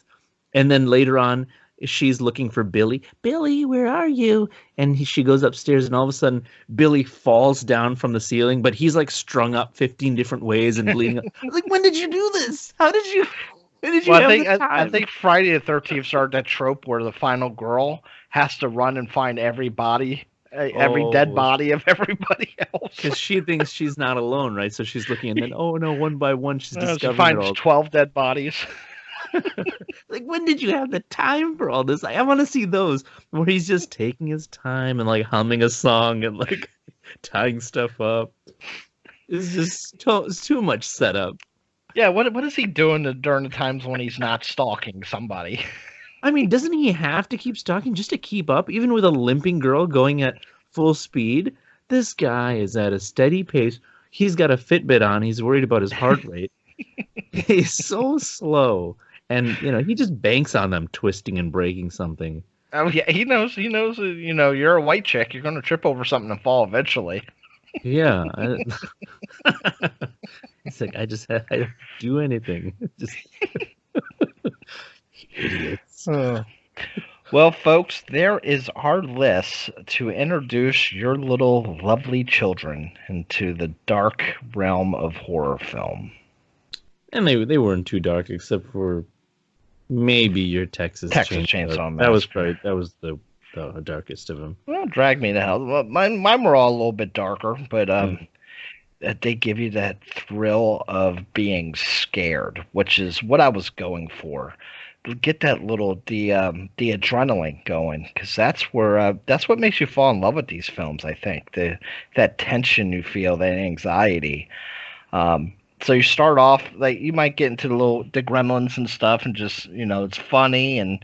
And then later on, she's looking for Billy. Billy, where are you? And she goes upstairs, and all of a sudden, Billy falls down from the ceiling, but he's like strung up 15 different ways and bleeding. Like, when did you do this? How did you? When did you have the time? I think Friday the 13th started that trope where the final girl has to run and find every body, every dead body of everybody else. Because she thinks she's not alone, right? So she's looking, and then one by one, she's discovering she finds it all. 12 dead bodies. Like, when did you have the time for all this? I want to see those where he's just taking his time and like humming a song and like tying stuff up. It's just it's too much setup. Yeah, what is he doing during the times when he's not stalking somebody? I mean, doesn't he have to keep stalking just to keep up, even with a limping girl going at full speed? This guy is at a steady pace. He's got a Fitbit on. He's worried about his heart rate. He's so slow. And, he just banks on them twisting and breaking something. Oh, yeah, he knows, you're a white chick. You're going to trip over something and fall eventually. Yeah. It's like, I don't do anything. Just idiots. Well, folks, there is our list to introduce your little lovely children into the dark realm of horror film. And they weren't too dark, except for maybe your Texas Chainsaw Massacre. That was the darkest of them. Well, drag me to hell. Well, mine were all a little bit darker, but they give you that thrill of being scared, which is what I was going for. Get that the adrenaline going, because that's what makes you fall in love with these films. I think that tension you feel, that anxiety. So you start off, like, you might get into the Gremlins and stuff, and just, it's funny,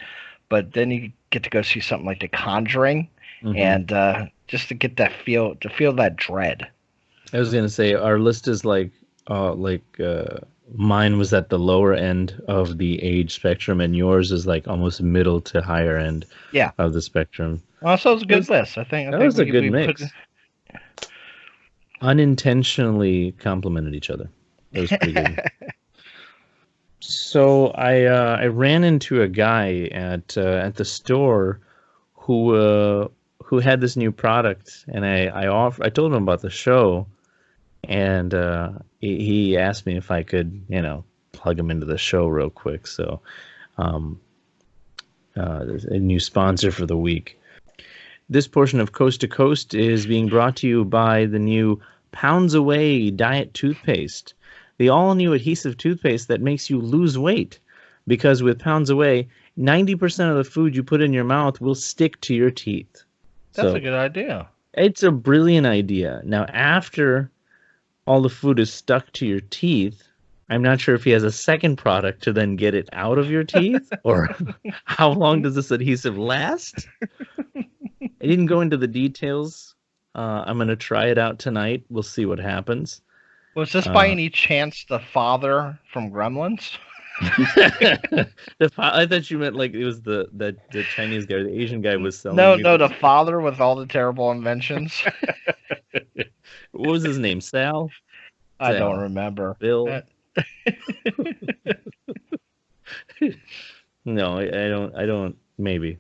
but then you get to go see something like The Conjuring, and just to get that feel that dread. I was gonna say our list is like Mine was at the lower end of the age spectrum, and yours is like almost middle to higher end Yeah. of the spectrum. Well, so it's a It good was- list. I think That was a good we put. mix. Unintentionally complimented each other. It was pretty good. So I ran into a guy at the store who had this new product, and I told him about the show, and he asked me if I could plug him into the show real quick. So there's a new sponsor for the week. This portion of Coast to Coast is being brought to you by the new Pounds Away Diet Toothpaste, the all-new adhesive toothpaste that makes you lose weight. Because with Pounds Away, 90% of the food you put in your mouth will stick to your teeth. That's a good idea. It's a brilliant idea. Now, after all the food is stuck to your teeth, I'm not sure if he has a second product to then get it out of your teeth, or how long does this adhesive last? I didn't go into the details. I'm going to try it out tonight. We'll see what happens. Was this by any chance the father from Gremlins? I thought you meant like it was the Chinese guy, the Asian guy was selling. No, the father with all the terrible inventions. What was his name? Sal? I don't remember. Bill? No, I don't. Maybe.